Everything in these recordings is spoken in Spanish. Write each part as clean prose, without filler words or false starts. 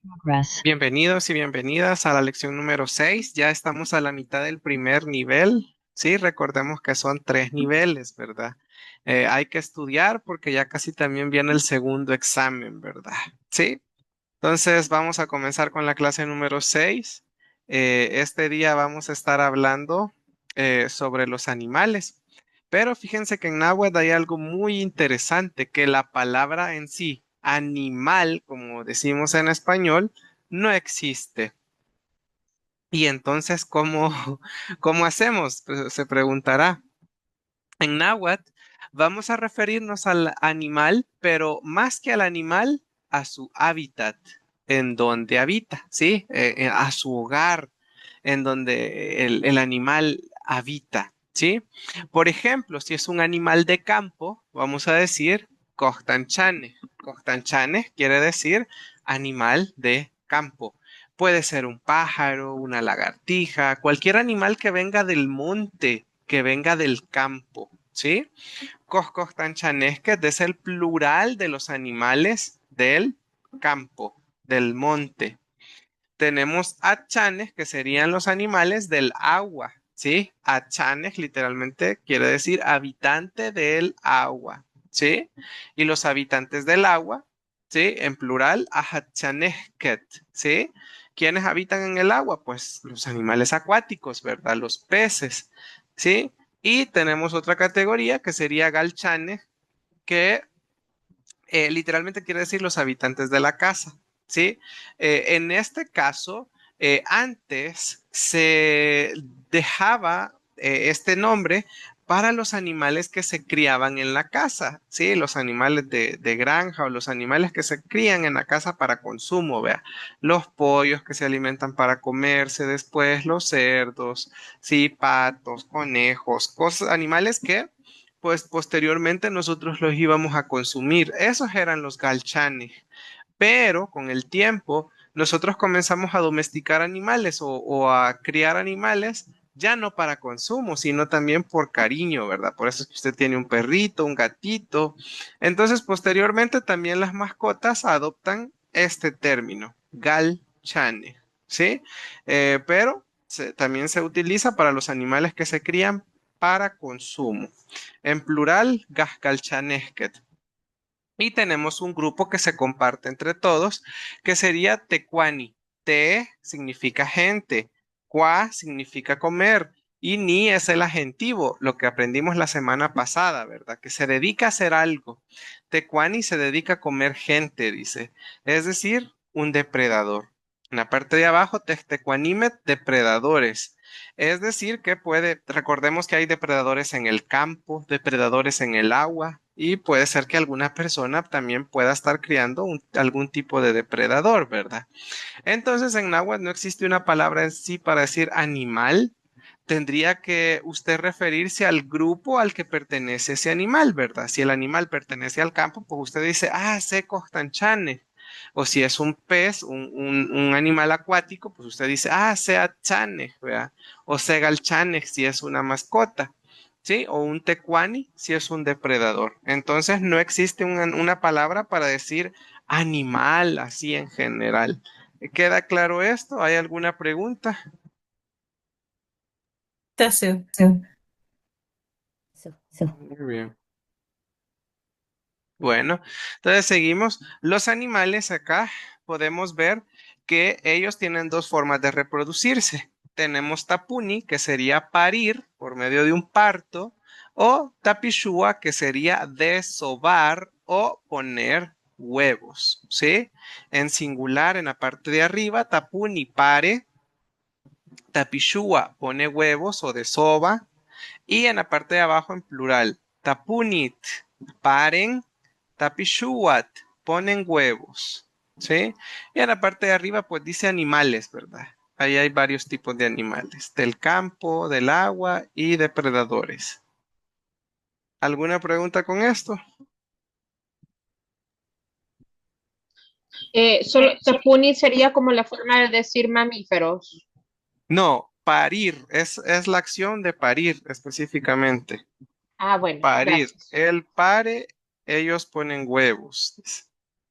Progress. Bienvenidos y bienvenidas a la lección número 6. Ya estamos a la mitad del primer nivel. Sí, recordemos que son 3 niveles, ¿verdad? Hay que estudiar porque ya casi también viene el segundo examen, ¿verdad? Sí. Entonces vamos a comenzar con la clase número 6. Este día vamos a estar hablando sobre los animales. Pero fíjense que en náhuatl hay algo muy interesante, que la palabra en sí, animal, como decimos en español, no existe. Y entonces, ¿cómo, cómo hacemos? Pues, se preguntará. En náhuatl vamos a referirnos al animal, pero más que al animal, a su hábitat, en donde habita, ¿sí? A su hogar, en donde el animal habita, ¿sí? Por ejemplo, si es un animal de campo, vamos a decir Costanchane. Costanchane quiere decir animal de campo. Puede ser un pájaro, una lagartija, cualquier animal que venga del monte, que venga del campo, ¿sí? Coscostanchanesket es el plural de los animales del campo, del monte. Tenemos achanes, que serían los animales del agua, ¿sí? Achanes literalmente quiere decir habitante del agua, ¿sí? Y los habitantes del agua, ¿sí? En plural, ahachanesket, ¿sí? ¿Quiénes habitan en el agua? Pues los animales acuáticos, ¿verdad? Los peces, ¿sí? Y tenemos otra categoría que sería galchanes, que literalmente quiere decir los habitantes de la casa, ¿sí? En este caso, antes se dejaba este nombre para los animales que se criaban en la casa, ¿sí? Los animales de granja o los animales que se crían en la casa para consumo, vea. Los pollos que se alimentan para comerse después, los cerdos, sí, patos, conejos, cosas, animales que pues posteriormente nosotros los íbamos a consumir. Esos eran los galchanes. Pero con el tiempo nosotros comenzamos a domesticar animales o a criar animales ya no para consumo, sino también por cariño, ¿verdad? Por eso es que usted tiene un perrito, un gatito. Entonces, posteriormente también las mascotas adoptan este término, galchane, ¿sí? Pero también se utiliza para los animales que se crían para consumo. En plural, gascalchanesket. Y tenemos un grupo que se comparte entre todos, que sería tecuani. Te significa gente, cua significa comer y ni es el adjetivo, lo que aprendimos la semana pasada, ¿verdad? Que se dedica a hacer algo. Tecuani se dedica a comer gente, dice. Es decir, un depredador. En la parte de abajo, tecuanimet, depredadores. Es decir, que recordemos que hay depredadores en el campo, depredadores en el agua, y puede ser que alguna persona también pueda estar criando algún tipo de depredador, ¿verdad? Entonces, en náhuatl no existe una palabra en sí para decir animal. Tendría que usted referirse al grupo al que pertenece ese animal, ¿verdad? Si el animal pertenece al campo, pues usted dice, ah, se costanchane. O si es un pez, un animal acuático, pues usted dice, ah, sea chane, ¿verdad? O segalchane si es una mascota, ¿sí? O un tecuani si es un depredador. Entonces no existe una palabra para decir animal así en general. ¿Queda claro esto? ¿Hay alguna pregunta? Tasu. Muy bien. Bueno, entonces seguimos. Los animales acá podemos ver que ellos tienen dos formas de reproducirse. Tenemos tapuni, que sería parir por medio de un parto, o tapishua, que sería desovar o poner huevos, ¿sí? En singular, en la parte de arriba, tapuni pare, tapishua pone huevos o desova, y en la parte de abajo en plural, tapunit, paren, tapishuat, ponen huevos, ¿sí? Y en la parte de arriba pues dice animales, ¿verdad? Ahí hay varios tipos de animales, del campo, del agua y depredadores. ¿Alguna pregunta con esto? Solo Tapuni sería como la forma de decir mamíferos. No, parir, es la acción de parir específicamente. Ah, bueno, Parir. gracias. El pare, ellos ponen huevos. Dice.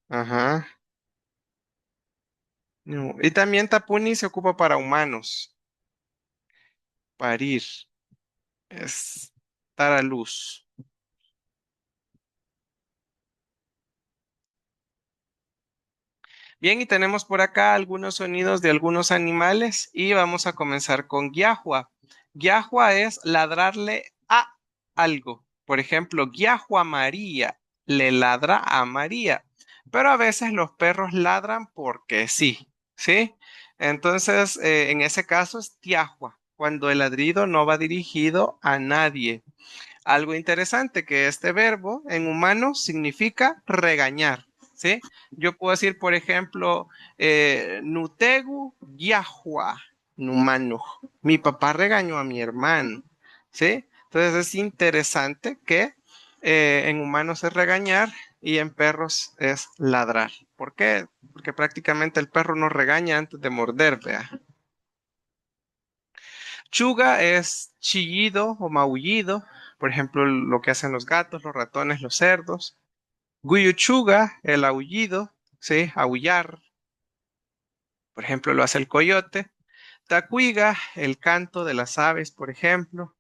Ajá. No. Y también tapuni se ocupa para humanos. Parir. Es dar a luz. Bien, y tenemos por acá algunos sonidos de algunos animales y vamos a comenzar con Giahua. Giahua es ladrarle a algo. Por ejemplo, Giahua María le ladra a María. Pero a veces los perros ladran porque sí, ¿sí? Entonces, en ese caso es Tiahua, cuando el ladrido no va dirigido a nadie. Algo interesante que este verbo en humano significa regañar, ¿sí? Yo puedo decir, por ejemplo, Nutegu Yahua, Numano. Mi papá regañó a mi hermano, ¿sí? Entonces es interesante que en humanos es regañar y en perros es ladrar. ¿Por qué? Porque prácticamente el perro no regaña antes de morder, vea. Chuga es chillido o maullido, por ejemplo, lo que hacen los gatos, los ratones, los cerdos. Guyuchuga, el aullido, ¿sí? Aullar, por ejemplo, lo hace el coyote. Tacuiga, el canto de las aves, por ejemplo.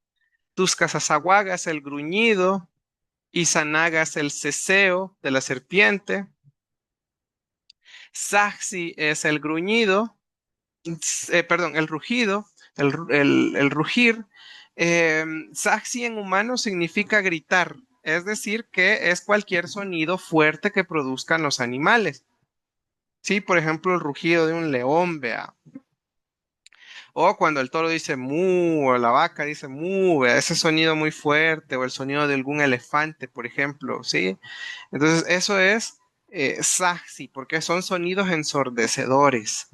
Tuscasasahuaga es el gruñido. Izanaga es el ceseo de la serpiente. Saxi es el gruñido. Perdón, el rugido, el rugir. Saxi en humano significa gritar, es decir, que es cualquier sonido fuerte que produzcan los animales. Sí, por ejemplo, el rugido de un león, vea. O cuando el toro dice mu, o la vaca dice mu, vea, ese sonido muy fuerte, o el sonido de algún elefante, por ejemplo, ¿sí? Entonces, eso es saxi, porque son sonidos ensordecedores.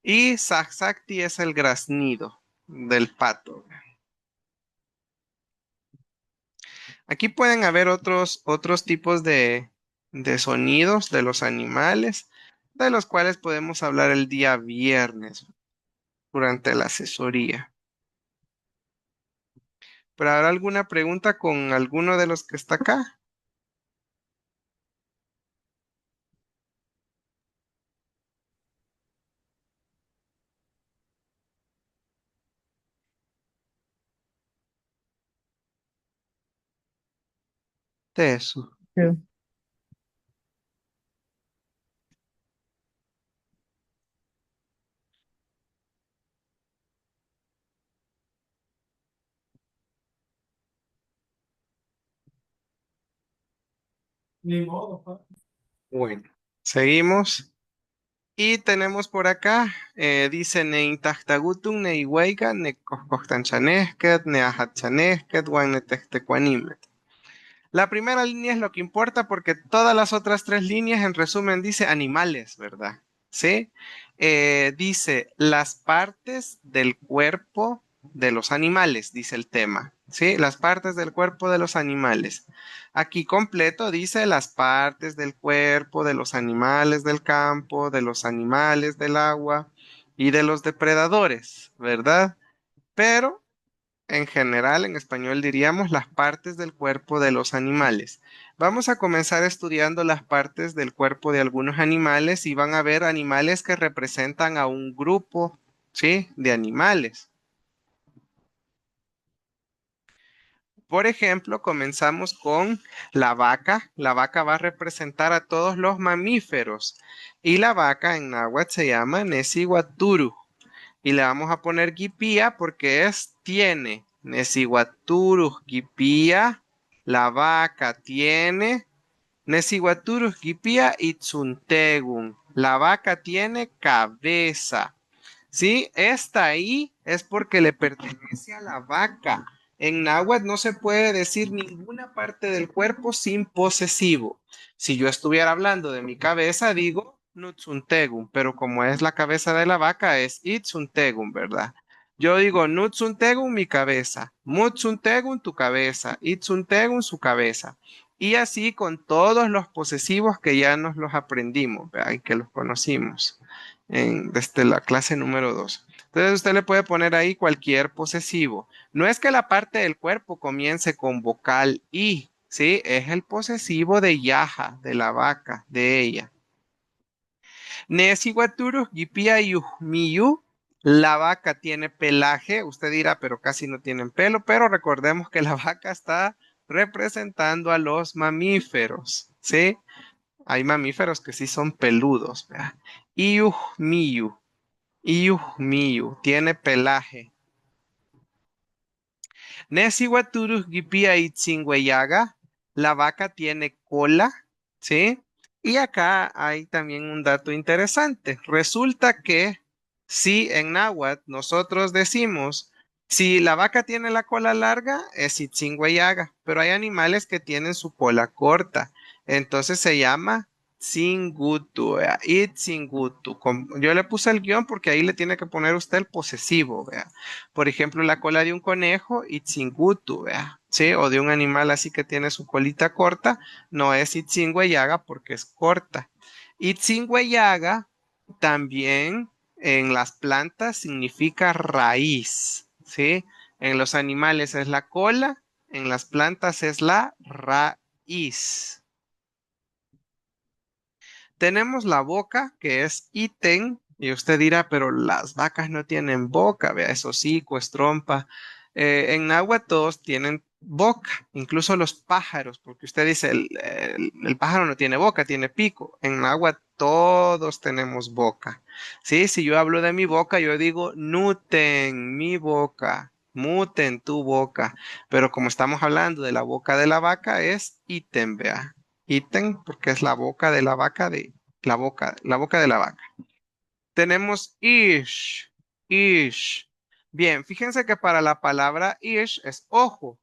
Y Saxacti es el graznido del pato. Aquí pueden haber otros tipos de sonidos de los animales, de los cuales podemos hablar el día viernes durante la asesoría. ¿Pero habrá alguna pregunta con alguno de los que está acá? De eso. Sí. Ni modo, pa. Bueno, seguimos. Y tenemos por acá, dice Neintactagutun, Neihueiga, Necoscostanchanezquet, Neahatchanezquet, Guanetectecuanímet. La primera línea es lo que importa porque todas las otras tres líneas en resumen dice animales, ¿verdad? ¿Sí? Dice las partes del cuerpo de los animales, dice el tema. ¿Sí? Las partes del cuerpo de los animales. Aquí completo dice las partes del cuerpo de los animales del campo, de los animales del agua y de los depredadores, ¿verdad? Pero en general, en español diríamos las partes del cuerpo de los animales. Vamos a comenzar estudiando las partes del cuerpo de algunos animales y van a ver animales que representan a un grupo, ¿sí? De animales. Por ejemplo, comenzamos con la vaca. La vaca va a representar a todos los mamíferos y la vaca en náhuatl se llama Nesihuaturu. Y le vamos a poner Gipía porque es tiene. Nesiguaturus Gipía. La vaca tiene. Nesiguaturus Gipía Itzuntegun. La vaca tiene cabeza. ¿Sí? Esta ahí es porque le pertenece a la vaca. En náhuatl no se puede decir ninguna parte del cuerpo sin posesivo. Si yo estuviera hablando de mi cabeza, digo Nutsuntegun, pero como es la cabeza de la vaca, es Itzuntegun, ¿verdad? Yo digo Nutsuntegun, mi cabeza, Mutsuntegun, tu cabeza, Itzuntegun, su cabeza. Y así con todos los posesivos que ya nos los aprendimos, ¿verdad? Y que los conocimos desde la clase número 2. Entonces usted le puede poner ahí cualquier posesivo. No es que la parte del cuerpo comience con vocal I, ¿sí? Es el posesivo de Yaja, de la vaca, de ella. Nesihuaturus gipiayu miyu. La vaca tiene pelaje. Usted dirá, pero casi no tienen pelo. Pero recordemos que la vaca está representando a los mamíferos. ¿Sí? Hay mamíferos que sí son peludos. ¿Verdad? Iuh miyu. Iuh miyu. Tiene pelaje. Nesihuaturus gipia itzingüeyaga. La vaca tiene cola, ¿sí? Y acá hay también un dato interesante. Resulta que si en náhuatl nosotros decimos, si la vaca tiene la cola larga, es itzingüeyaga, pero hay animales que tienen su cola corta. Entonces se llama Tsingutu, vea, Itzingutu. Yo le puse el guión porque ahí le tiene que poner usted el posesivo, vea. Por ejemplo, la cola de un conejo, Itzingutu, vea, ¿sí? O de un animal así que tiene su colita corta, no es Itzingüeyaga porque es corta. Itzingüeyaga también en las plantas significa raíz, ¿sí? En los animales es la cola, en las plantas es la raíz. Tenemos la boca, que es ítem, y usted dirá, pero las vacas no tienen boca, vea, es hocico, es trompa. En agua todos tienen boca, incluso los pájaros, porque usted dice, el pájaro no tiene boca, tiene pico. En agua todos tenemos boca. Sí, si yo hablo de mi boca, yo digo, nuten, mi boca. Muten tu boca, pero como estamos hablando de la boca de la vaca, es ítem, vea. Ítem, porque es la boca de la vaca de la boca de la vaca. Tenemos ish, ish. Bien, fíjense que para la palabra ish es ojo.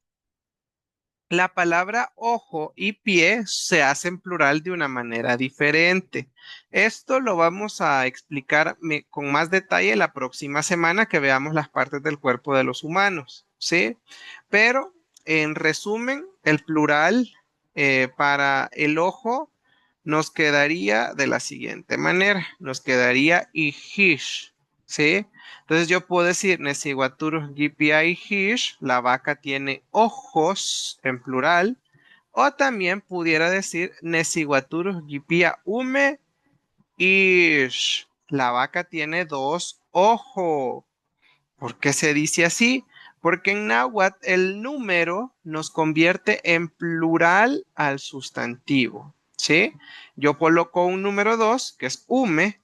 La palabra ojo y pie se hacen plural de una manera diferente. Esto lo vamos a explicar con más detalle la próxima semana que veamos las partes del cuerpo de los humanos, ¿sí? Pero en resumen, el plural para el ojo nos quedaría de la siguiente manera. Nos quedaría ihish, ¿sí? Entonces yo puedo decir Nesiguaturus gipiai hish, la vaca tiene ojos en plural. O también pudiera decir Nesiguaturus gipia ume ish, la vaca tiene dos ojos. ¿Por qué se dice así? Porque en náhuatl el número nos convierte en plural al sustantivo, ¿sí? Yo coloco un número 2, que es ume,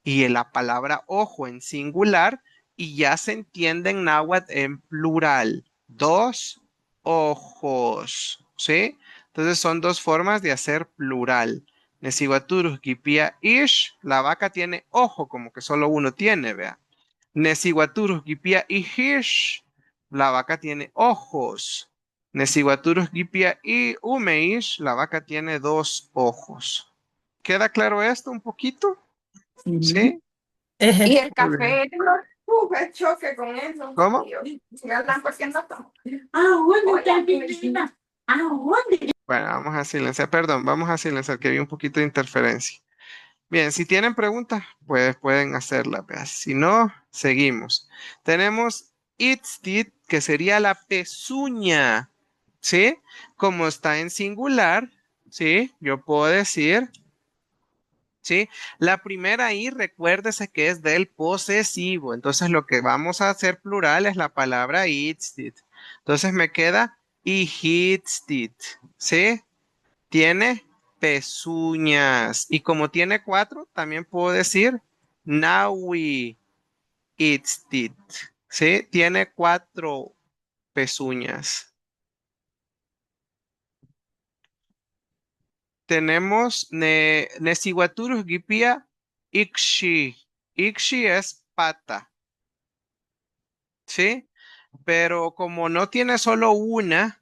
y la palabra ojo en singular, y ya se entiende en náhuatl en plural. Dos ojos, ¿sí? Entonces son dos formas de hacer plural. Nesiguaturus gipia ish, la vaca tiene ojo, como que solo uno tiene, vea. Nesiguaturus gipia y hish. La vaca tiene ojos. Nesiguaturus gipia y umeish. La vaca tiene dos ojos. ¿Queda claro esto un poquito? ¿Sí? Y Es el café, el choque con eso. ¿Cómo? Ganan porque no tomo. Bueno, está bien, linda. ¿Dónde? Bueno, vamos a silenciar. Perdón, vamos a silenciar que había un poquito de interferencia. Bien, si tienen preguntas, pues pueden hacerlas. Vea. Si no, seguimos. Tenemos itztit, que sería la pezuña, ¿sí? Como está en singular, ¿sí? Yo puedo decir, ¿sí? La primera I, recuérdese que es del posesivo. Entonces, lo que vamos a hacer plural es la palabra itztit. Entonces, me queda ihitztit, ¿sí? Tiene pezuñas. Y como tiene cuatro, también puedo decir Naui Itztit. ¿Sí? Tiene cuatro pezuñas. Tenemos Nesiguaturus gipia Ixi. Ixi es pata. ¿Sí? Pero como no tiene solo una,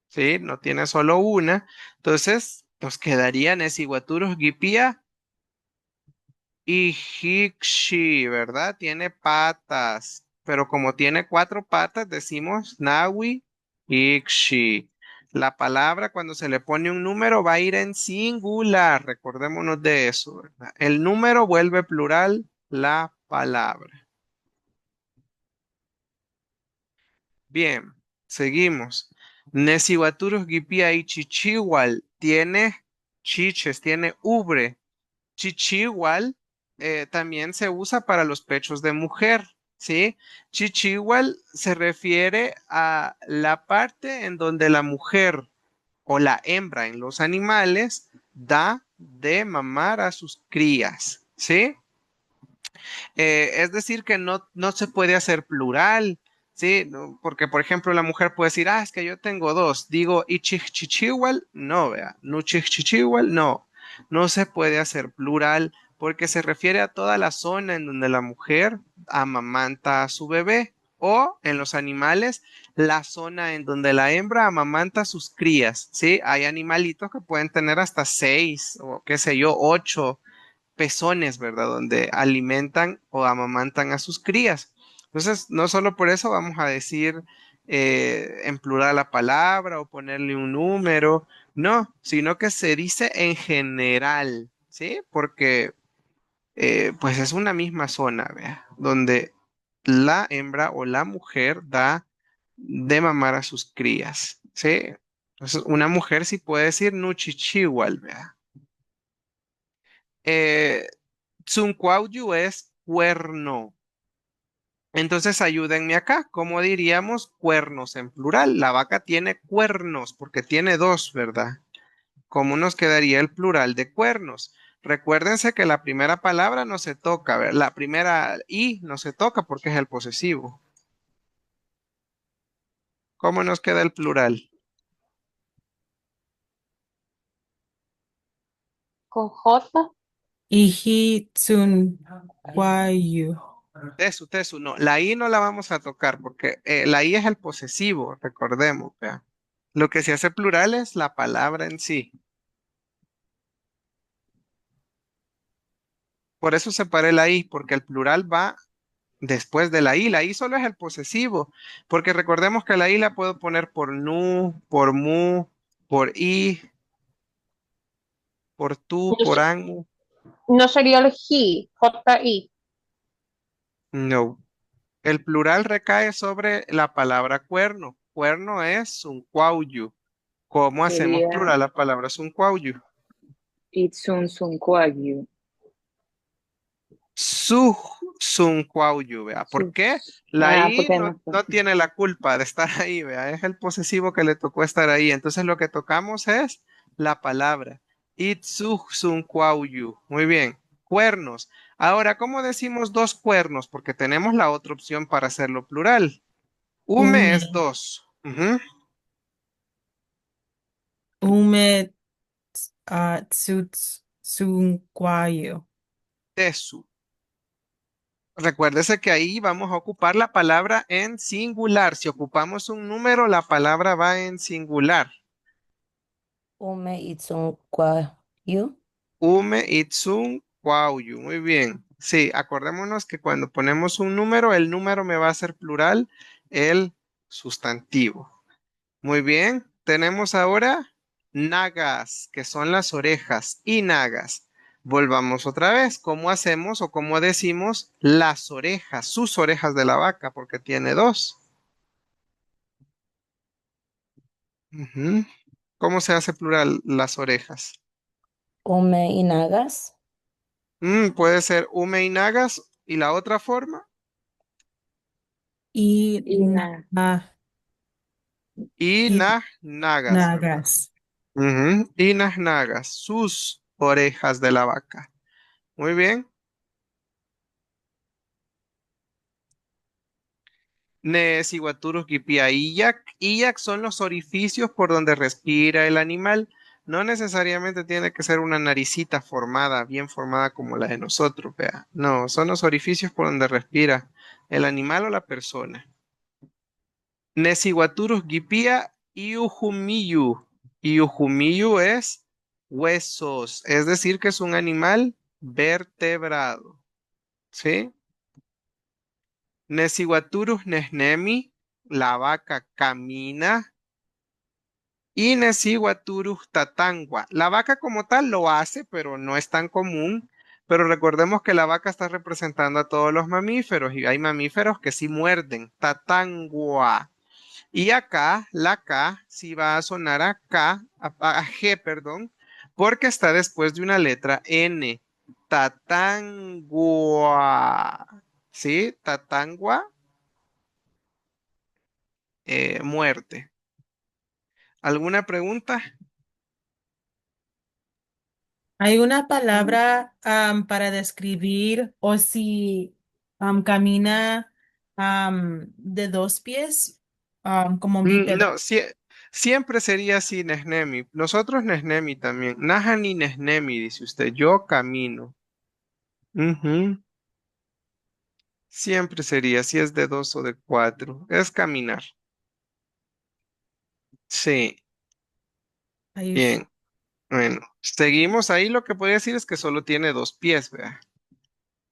¿sí? No tiene solo una, entonces nos quedaría Nesiguaturus gipia y Hikshi, ¿verdad? Tiene patas, pero como tiene cuatro patas, decimos Nawi Hikshi. La palabra cuando se le pone un número va a ir en singular, recordémonos de eso, ¿verdad? El número vuelve plural la palabra. Bien, seguimos. Nesihuaturus gipia y chichihual tiene chiches, tiene ubre. Chichihual también se usa para los pechos de mujer, ¿sí? Chichihual se refiere a la parte en donde la mujer o la hembra en los animales da de mamar a sus crías, ¿sí? Es decir, que no se puede hacer plural, ¿sí? Porque, por ejemplo, la mujer puede decir, es que yo tengo dos. Digo, ichikchichihual, no, vea. Nuchikchichihual, no. No se puede hacer plural porque se refiere a toda la zona en donde la mujer amamanta a su bebé. O en los animales, la zona en donde la hembra amamanta a sus crías, ¿sí? Hay animalitos que pueden tener hasta 6 o qué sé yo, 8 pezones, ¿verdad? Donde alimentan o amamantan a sus crías. Entonces, no solo por eso vamos a decir en plural la palabra o ponerle un número, no, sino que se dice en general, ¿sí? Porque pues es una misma zona, ¿vea? Donde la hembra o la mujer da de mamar a sus crías, ¿sí? Entonces, una mujer sí puede decir nuchichihual, ¿vea? Eh, Zuncuauyu es cuerno. Entonces ayúdenme acá. ¿Cómo diríamos cuernos en plural? La vaca tiene cuernos porque tiene dos, ¿verdad? ¿Cómo nos quedaría el plural de cuernos? Recuérdense que la primera palabra no se toca, ¿verdad? La primera i no se toca porque es el posesivo. ¿Cómo nos queda el plural? Con J. Ijitsunquayu. Tesu, no. La i no la vamos a tocar porque la i es el posesivo, recordemos, ¿verdad? Lo que se hace plural es la palabra en sí. Por eso separé la I, porque el plural va después de la I. La I solo es el posesivo, porque recordemos que la I la puedo poner por nu, por mu, por i, por tú, No, por an. no sería el J, J-I. No. El plural recae sobre la palabra cuerno. Cuerno es un cuauyu. ¿Cómo hacemos Sería plural la palabra suncuauyu? Itsunsunquayu. Su suncuauyu, vea. ¿Por qué? La I Porque no, no está. no tiene la culpa de estar ahí, vea. Es el posesivo que le tocó estar ahí. Entonces lo que tocamos es la palabra. Itsu suncuauyu. Muy bien. Cuernos. Ahora, ¿cómo decimos dos cuernos? Porque tenemos la otra opción para hacerlo plural. Ume Ume. es dos. Ujú. Ume tsutsungquayu. Tesu. Recuérdese que ahí vamos a ocupar la palabra en singular. Si ocupamos un número, la palabra va en singular. Ume Itzunquayu. Ume Itzun Kwauyu. Muy bien. Sí, acordémonos que cuando ponemos un número, el número me va a ser plural, el sustantivo. Muy bien. Tenemos ahora nagas, que son las orejas, y nagas. Volvamos otra vez. ¿Cómo hacemos o cómo decimos las orejas, sus orejas de la vaca? Porque tiene dos. Ujú. ¿Cómo se hace plural las orejas? Ume Inagas. Puede ser ume y nagas. ¿Y la otra forma? Y Ina. Y y nagas, ¿verdad? nagas. Ujú. Y nagas, sus orejas de la vaca. Muy bien. Nesiguaturus gipia illac. Illac son los orificios por donde respira el animal. No necesariamente tiene que ser una naricita formada, bien formada como la de nosotros, vea. No, son los orificios por donde respira el animal o la persona. Nesiguaturus gipia iujumiyu. Iujumiyu es huesos, es decir, que es un animal vertebrado. ¿Sí? Nesiguaturus nesnemi, la vaca camina. Y Nesiguaturus tatangua. La vaca como tal lo hace, pero no es tan común. Pero recordemos que la vaca está representando a todos los mamíferos y hay mamíferos que sí muerden. Tatangua. Y acá, la K sí va a sonar a K, a G, perdón, porque está después de una letra N. tatangua. ¿Sí? Tatangua, muerte. ¿Alguna pregunta? ¿Hay una palabra para describir o si camina de dos pies como bípedo? No, siempre sería así, Nesnemi. Nosotros Nesnemi también. Nahani Nesnemi, dice usted. Yo camino. Ujú. Siempre sería, si es de dos o de cuatro. Es caminar. Sí, Ayush. bien. Bueno, seguimos ahí. Lo que podría decir es que solo tiene dos pies, ¿verdad?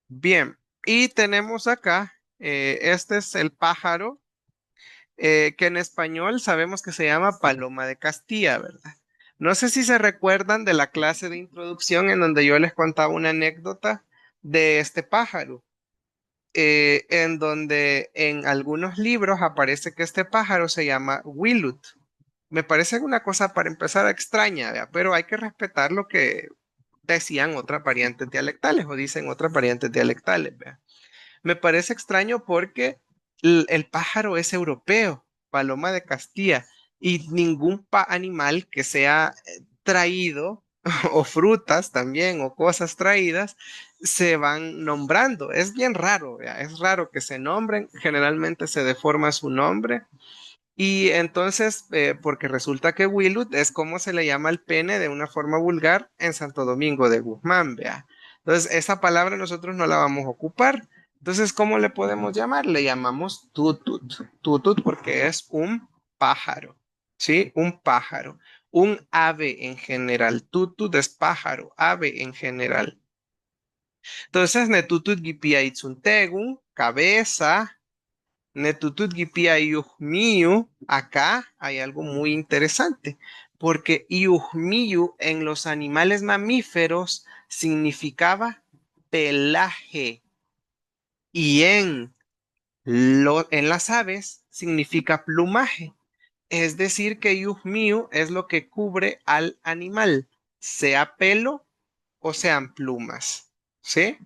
Bien. Y tenemos acá, este es el pájaro, que en español sabemos que se llama paloma de Castilla, ¿verdad? No sé si se recuerdan de la clase de introducción en donde yo les contaba una anécdota de este pájaro, en donde en algunos libros aparece que este pájaro se llama Wilut. Me parece una cosa para empezar extraña, ¿verdad? Pero hay que respetar lo que decían otras variantes dialectales o dicen otras variantes dialectales, ¿verdad? Me parece extraño porque el pájaro es europeo, paloma de Castilla, y ningún animal que sea traído, o frutas también, o cosas traídas, se van nombrando. Es bien raro, ¿vea? Es raro que se nombren, generalmente se deforma su nombre. Y entonces, porque resulta que Willut es como se le llama al pene de una forma vulgar en Santo Domingo de Guzmán, vea. Entonces, esa palabra nosotros no la vamos a ocupar. Entonces, ¿cómo le podemos llamar? Le llamamos tutut. Tutut porque es un pájaro, ¿sí? Un pájaro. Un ave en general. Tutut es pájaro, ave en general. Entonces, netutut gipia itzuntegun, cabeza. Netutut gipia iujmiu, acá hay algo muy interesante, porque iujmiu en los animales mamíferos significaba pelaje y en las aves significa plumaje. Es decir, que iujmiu es lo que cubre al animal, sea pelo o sean plumas. ¿Sí?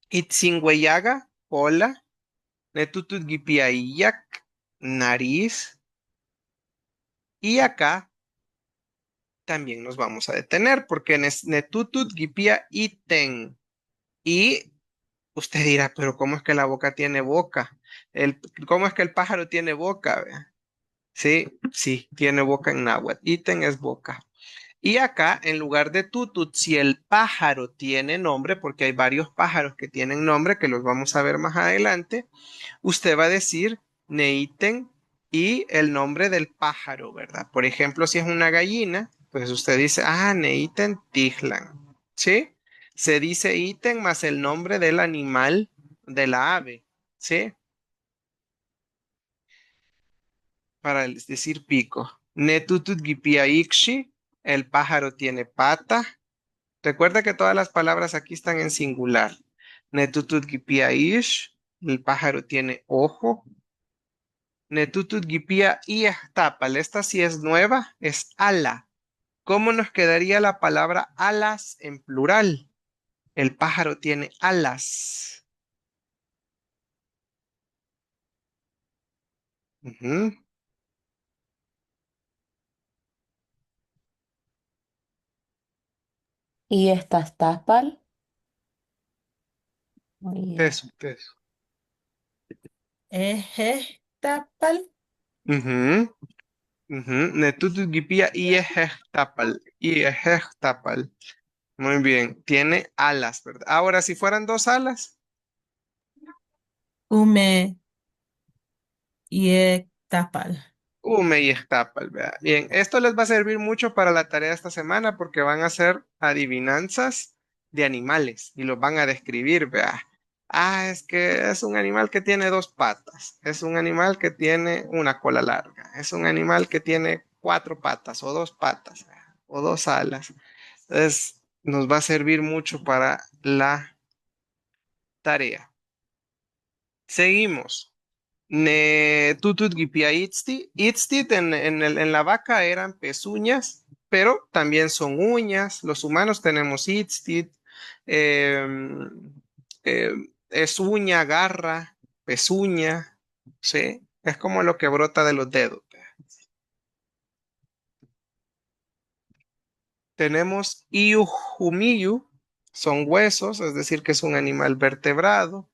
Itzingüeyaga, cola. Netutut gipiaiyak, nariz. Y acá también nos vamos a detener porque netutut gipia iten. Y usted dirá, pero ¿cómo es que la boca tiene boca? ¿Cómo es que el pájaro tiene boca? ¿Vea? Sí, sí, tiene boca en náhuatl. Iten es boca. Y acá, en lugar de tutut, si el pájaro tiene nombre, porque hay varios pájaros que tienen nombre, que los vamos a ver más adelante, usted va a decir Neiten y el nombre del pájaro, ¿verdad? Por ejemplo, si es una gallina, pues usted dice, Neiten Tijlan, ¿sí? Se dice ítem más el nombre del animal de la ave, ¿sí? Para decir pico. Netutut gipia ikshi, el pájaro tiene pata. Recuerda que todas las palabras aquí están en singular. Netutut gipia ish, el pájaro tiene ojo. Netutut gipia y tapal. Esta sí es nueva, es ala. ¿Cómo nos quedaría la palabra alas en plural? El pájaro tiene alas. Ujú. ¿Y estas tapal? Oye, Eso, eso. Eje, tapal. Ujú, ujú. Netutut gipia y tapal. Y tapal. Muy bien, tiene alas, ¿verdad? Ahora, si fueran dos alas, Ume y tapal. Ume y tapal, ¿verdad? Bien, esto les va a servir mucho para la tarea de esta semana porque van a hacer adivinanzas de animales y los van a describir, ¿verdad? Es que es un animal que tiene dos patas, es un animal que tiene una cola larga, es un animal que tiene cuatro patas o dos patas, ¿verdad? O dos alas. Entonces, nos va a servir mucho para la tarea. Seguimos. Tutut gipia itzti. Itztit en la vaca eran pezuñas, pero también son uñas. Los humanos tenemos teeth, es uña, garra, pezuña, ¿sí? Es como lo que brota de los dedos. Tenemos iujumiyu, son huesos, es decir, que es un animal vertebrado.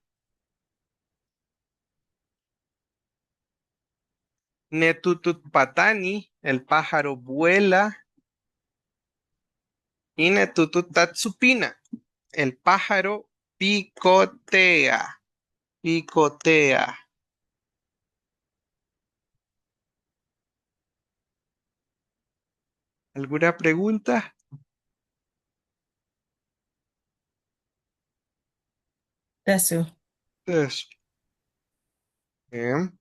Netututpatani, el pájaro vuela. Y Netututatsupina, el pájaro picotea, picotea. ¿Alguna pregunta? Eso. Eso. Bien.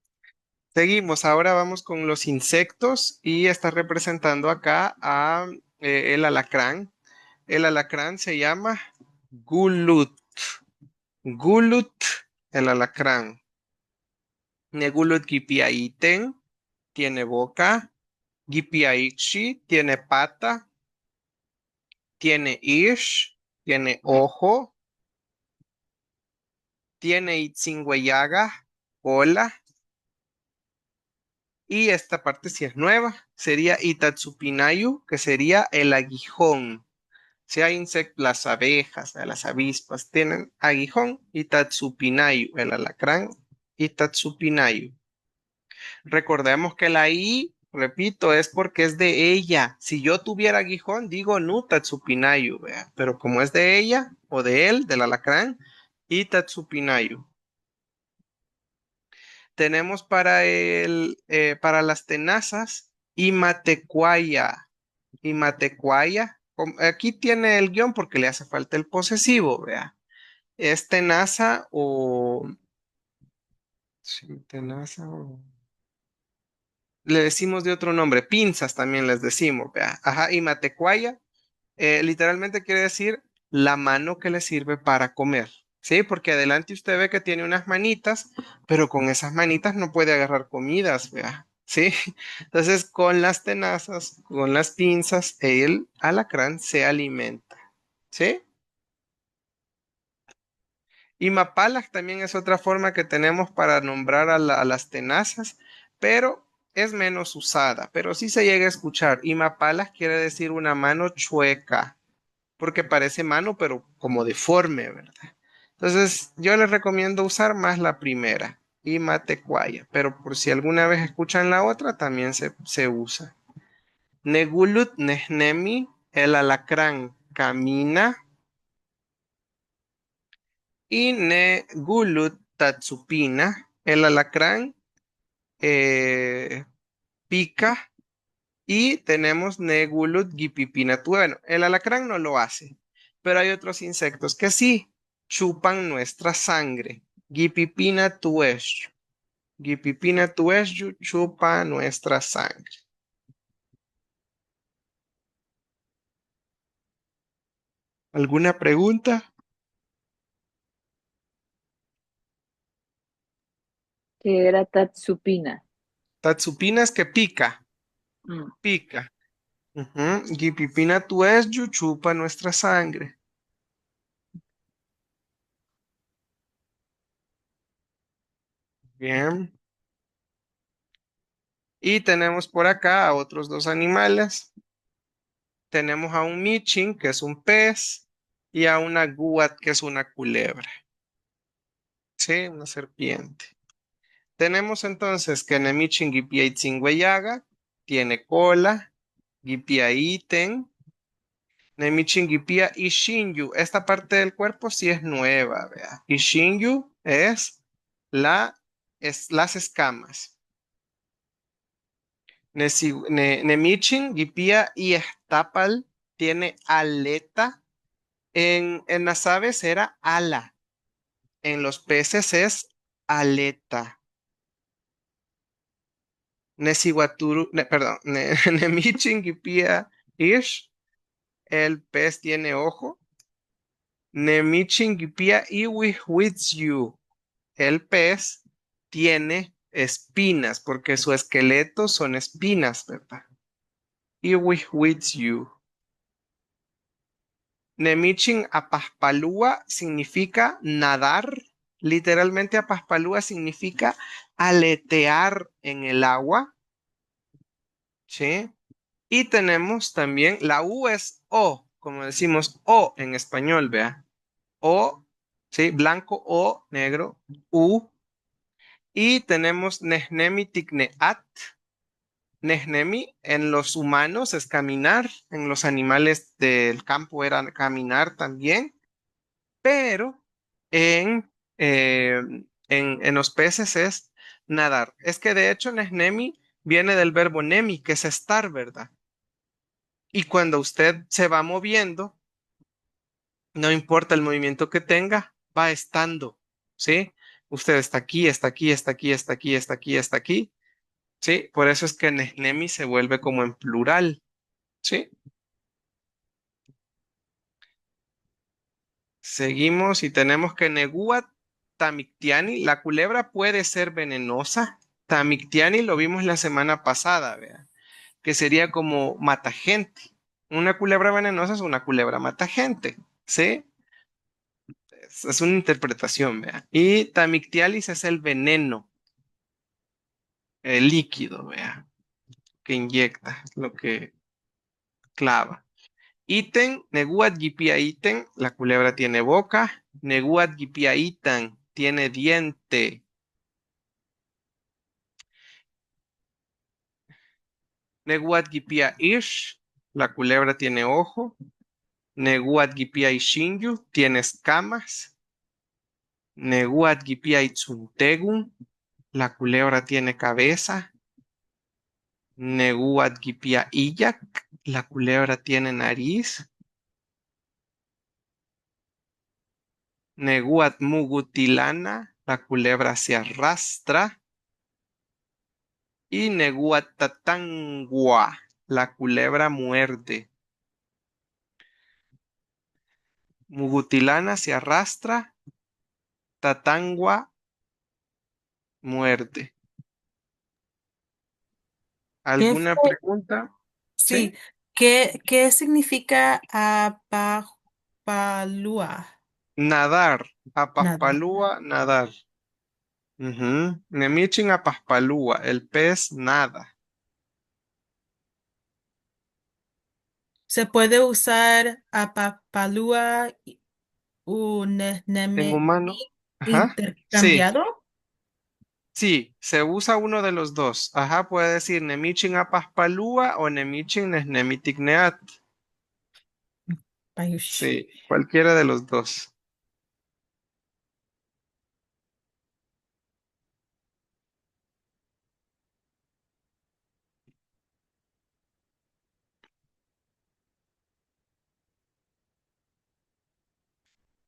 Seguimos, ahora vamos con los insectos y está representando acá a el alacrán. El alacrán se llama gulut. Gulut, el alacrán. Negulut gipiaiten, tiene boca. Gipiaichi, tiene pata. Tiene ish, tiene ojo. Tiene itzingüeyaga, cola. Y esta parte sí es nueva. Sería Itatsupinayu, que sería el aguijón. Si hay insectos, las abejas, las avispas tienen aguijón. Itatsupinayu, el alacrán. Itatsupinayu. Recordemos que la I, repito, es porque es de ella. Si yo tuviera aguijón, digo Nutatsupinayu, vea. Pero como es de ella o de él, del alacrán, Itatsupinayu. Tenemos para las tenazas, Imatecuaya. Imatecuaya. Aquí tiene el guión porque le hace falta el posesivo, vea. Es tenaza o... Sí, tenaza o... Le decimos de otro nombre, pinzas también les decimos, vea. Ajá, Imatecuaya literalmente quiere decir la mano que le sirve para comer. Sí, porque adelante usted ve que tiene unas manitas, pero con esas manitas no puede agarrar comidas, vea. Sí, entonces con las tenazas, con las pinzas, el alacrán se alimenta. ¿Sí? Y Mapalak también es otra forma que tenemos para nombrar a las tenazas, pero es menos usada, pero sí se llega a escuchar. Y Mapalak quiere decir una mano chueca, porque parece mano, pero como deforme, ¿verdad? Entonces, yo les recomiendo usar más la primera, y Matecuaya, pero por si alguna vez escuchan la otra, también se usa. Negulut Nehnemi, el alacrán camina. Y Negulut Tatsupina, el alacrán pica. Y tenemos Negulut Gipipina. Bueno, el alacrán no lo hace, pero hay otros insectos que sí chupan nuestra sangre. Gipipina tueshu. Gipipina tueshu chupa nuestra sangre. ¿Alguna pregunta? Que era Tatsupina. Tatsupina es que pica, Mm. pica. Ujú. Gipipina tueshu chupa nuestra sangre. Bien. Y tenemos por acá a otros dos animales. Tenemos a un michin, que es un pez, y a una guat, que es una culebra. Sí, una serpiente. Tenemos entonces que Nemichin Gipia Itzingüeyaga tiene cola, Gipia Iten, Nemichin Gipia Ishinyu. Esta parte del cuerpo sí es nueva, vea. Ishinyu es las escamas. Nemichin Gipia y Estapal tiene aleta. En las aves era ala. En los peces es aleta. Perdón, Nemichin Gipia Ish, el pez tiene ojo. Nemichin Gipia Iwihwitzu, el pez tiene espinas, porque su esqueleto son espinas, ¿verdad? you. Nemichin apaspalúa significa nadar. Literalmente apaspalúa significa aletear en el agua. ¿Sí? Y tenemos también, la U es O, como decimos O en español, vea. O, ¿sí? Blanco o negro, U. Y tenemos Nehnemi Tikneat. Nehnemi en los humanos es caminar, en los animales del campo era caminar también, pero en, eh, en los peces es nadar. Es que de hecho Nehnemi viene del verbo nemi, que es estar, ¿verdad? Y cuando usted se va moviendo, no importa el movimiento que tenga, va estando, ¿sí? Usted está aquí, está aquí, está aquí, está aquí, está aquí, está aquí, ¿sí? Por eso es que Nehnemi se vuelve como en plural, ¿sí? Seguimos y tenemos que Neguat Tamictiani, la culebra puede ser venenosa. Tamictiani lo vimos la semana pasada, ¿vea? Que sería como matagente. Una culebra venenosa es una culebra matagente, ¿sí? Es una interpretación, ¿vea? Y Tamictialis es el veneno, el líquido, ¿vea? Que inyecta, lo que clava. Iten, Neguat Gipia Iten, la culebra tiene boca. Neguat Gipia Itan tiene diente. Neguat Gipia Ish, la culebra tiene ojo. Neguat Gipia Ishinyu tiene escamas. Neguat Gipia Itzuntegun, la culebra tiene cabeza. Neguat Gipia Iyak, la culebra tiene nariz. Neguat Mugutilana, la culebra se arrastra. Y Neguatatangua, la culebra muerde. Mugutilana se arrastra. Tatangua muerde. ¿Qué ¿Alguna fue? pregunta? Sí. ¿Sí? ¿Qué significa apapalúa? Nadar. Nada. Apaspalúa, nadar. Nemichin apaspalúa, el pez nada. ¿Se puede usar apapalúa En humano. Ajá. Sí, intercambiado? sí, se usa uno de los dos. Ajá, puede decir Nemichin apaspalúa o Nemichin nesnemiticneat. Payush. Sí, cualquiera de los dos.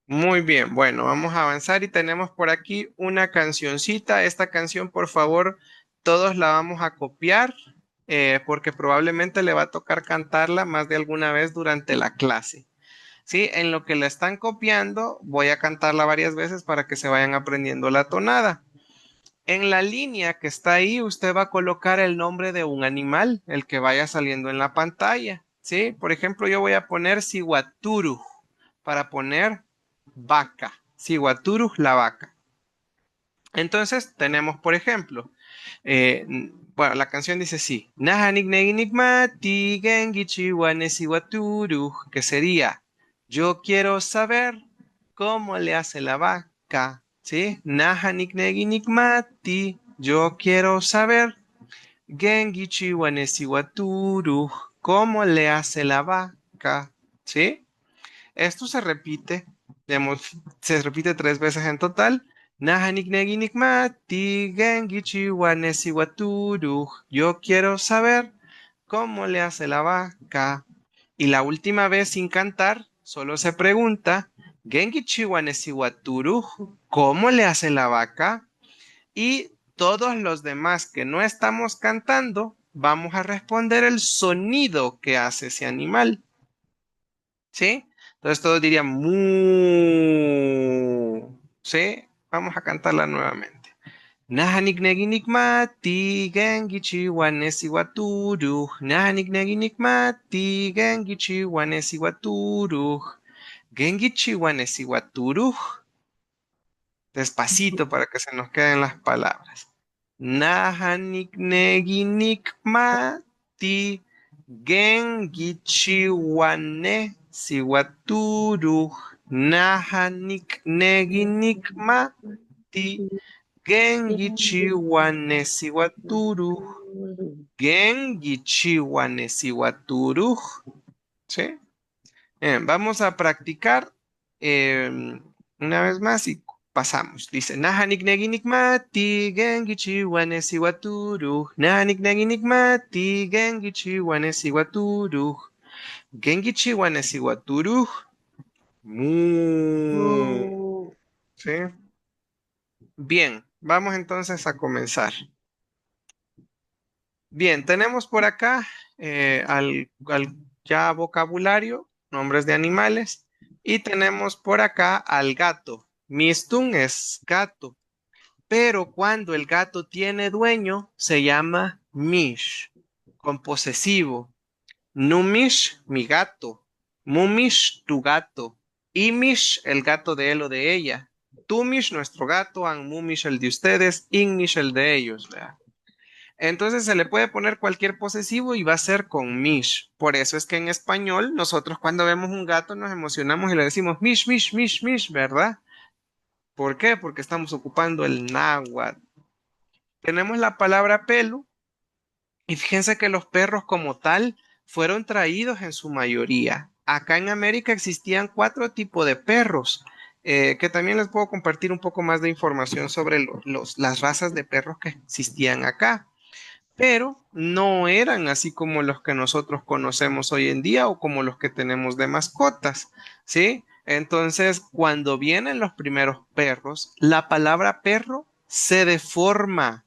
Muy bien, bueno, vamos a avanzar y tenemos por aquí una cancioncita. Esta canción, por favor, todos la vamos a copiar porque probablemente le va a tocar cantarla más de alguna vez durante la clase. Sí, en lo que la están copiando, voy a cantarla varias veces para que se vayan aprendiendo la tonada. En la línea que está ahí, usted va a colocar el nombre de un animal, el que vaya saliendo en la pantalla. Sí, por ejemplo, yo voy a poner Siguaturu para poner vaca. Siguaturu, la vaca. Entonces tenemos, por ejemplo, bueno, la canción dice así, Nahanik Neginigmati Gengichi Wanesiwaturu, que sería, yo quiero saber cómo le hace la vaca, ¿sí? Nahanik Neginigmati, yo quiero saber Gengichi Wanesiwaturu, cómo le hace la vaca, ¿sí? Esto se repite, digamos, se repite 3 veces en total. Nahanik neginik mati gengichi wanesi waturu. Yo quiero saber cómo le hace la vaca. Y la última vez sin cantar, solo se pregunta, gengichi wanesi waturu, ¿cómo le hace la vaca? Y todos los demás que no estamos cantando, vamos a responder el sonido que hace ese animal. ¿Sí? Entonces todos dirían mu. ¿Sí? Vamos a cantarla nuevamente. Nahanikneginikmati gengichi wanesi waturuh. Nahanikneginikmati gengichi wanesi waturuh. Gengichi wanesi waturuh. Despacito para que se nos queden las palabras. Nahanikneginikmati gengichi wanesi waturuh. Nahanikneginikmati gengichi wanesi waturuh. Gengichi wanesi waturuh. ¿Sí? Bien, vamos a practicar una vez más y pasamos. Dice, Nahanikneginikmati gengichi wanesi waturuh. Nahanikneginikmati gengichi wanesi waturuh. Gengichi wanesi waturuh. Mu. ¿Sí? Bien, vamos entonces a comenzar. Bien, tenemos por acá al ya vocabulario, nombres de animales, y tenemos por acá al gato. Mistun es gato, pero cuando el gato tiene dueño, se llama mish, con posesivo. Numish, mi gato. Mumish, tu gato. Imish, el gato de él o de ella. Tumish, nuestro gato. Anmumish, el de ustedes. Inmish, el de ellos. ¿Verdad? Entonces se le puede poner cualquier posesivo y va a ser con mish. Por eso es que en español nosotros cuando vemos un gato nos emocionamos y le decimos mish, mish, mish, mish, ¿verdad? ¿Por qué? Porque estamos ocupando el náhuatl. Tenemos la palabra pelo y fíjense que los perros como tal fueron traídos en su mayoría. Acá en América existían 4 tipos de perros, que también les puedo compartir un poco más de información sobre las razas de perros que existían acá, pero no eran así como los que nosotros conocemos hoy en día o como los que tenemos de mascotas, ¿sí? Entonces, cuando vienen los primeros perros, la palabra perro se deforma.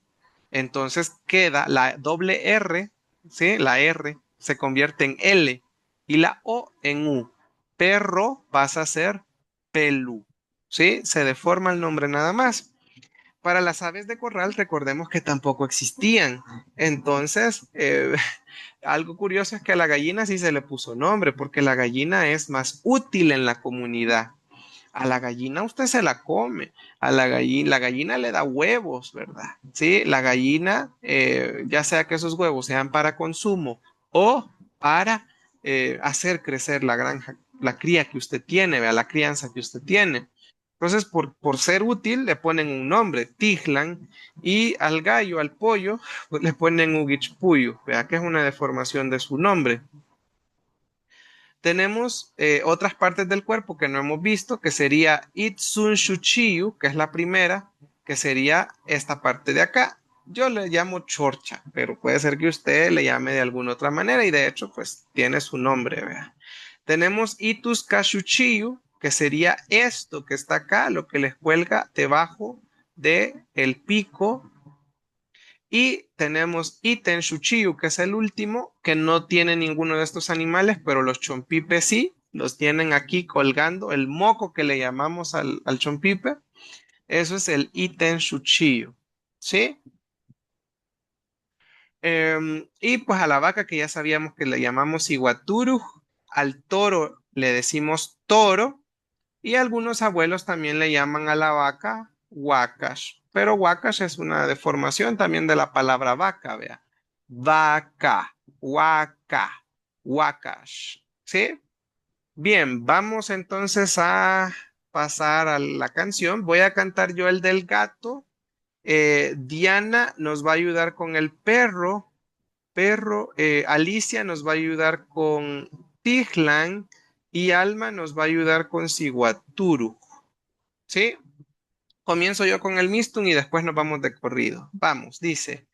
Entonces queda la doble R, ¿sí? La R se convierte en L y la O en U. Perro pasa a ser pelu, ¿sí? Se deforma el nombre nada más. Para las aves de corral, recordemos que tampoco existían. Entonces, algo curioso es que a la gallina sí se le puso nombre, porque la gallina es más útil en la comunidad. A la gallina usted se la come, a la gallina le da huevos, ¿verdad? Sí, la gallina, ya sea que esos huevos sean para consumo o para hacer crecer la granja, la cría que usted tiene, ¿verdad? La crianza que usted tiene. Entonces, por ser útil, le ponen un nombre, Tijlan, y al gallo, al pollo, pues le ponen Ugichpuyo, ¿verdad? Que es una deformación de su nombre. Tenemos otras partes del cuerpo que no hemos visto, que sería Itsun Shuchiyu, que es la primera, que sería esta parte de acá. Yo le llamo chorcha, pero puede ser que usted le llame de alguna otra manera y de hecho, pues tiene su nombre, ¿vea? Tenemos Itus Kashuchiyu, que sería esto que está acá, lo que les cuelga debajo de el pico. Y tenemos Iten Shuchiyu, que es el último, que no tiene ninguno de estos animales, pero los chompipes sí, los tienen aquí colgando, el moco que le llamamos al chompipe, eso es el Iten Shuchiyu, ¿sí? Y pues a la vaca que ya sabíamos que le llamamos Iguaturu, al toro le decimos toro, y algunos abuelos también le llaman a la vaca Wakash, pero Wakash es una deformación también de la palabra vaca, vea. Vaca, Waka, Wakash, ¿sí? Bien, vamos entonces a pasar a la canción. Voy a cantar yo el del gato. Diana nos va a ayudar con el perro. Alicia nos va a ayudar con Tijlan y Alma nos va a ayudar con Siguaturu. ¿Sí? Comienzo yo con el Mistun y después nos vamos de corrido. Vamos, dice.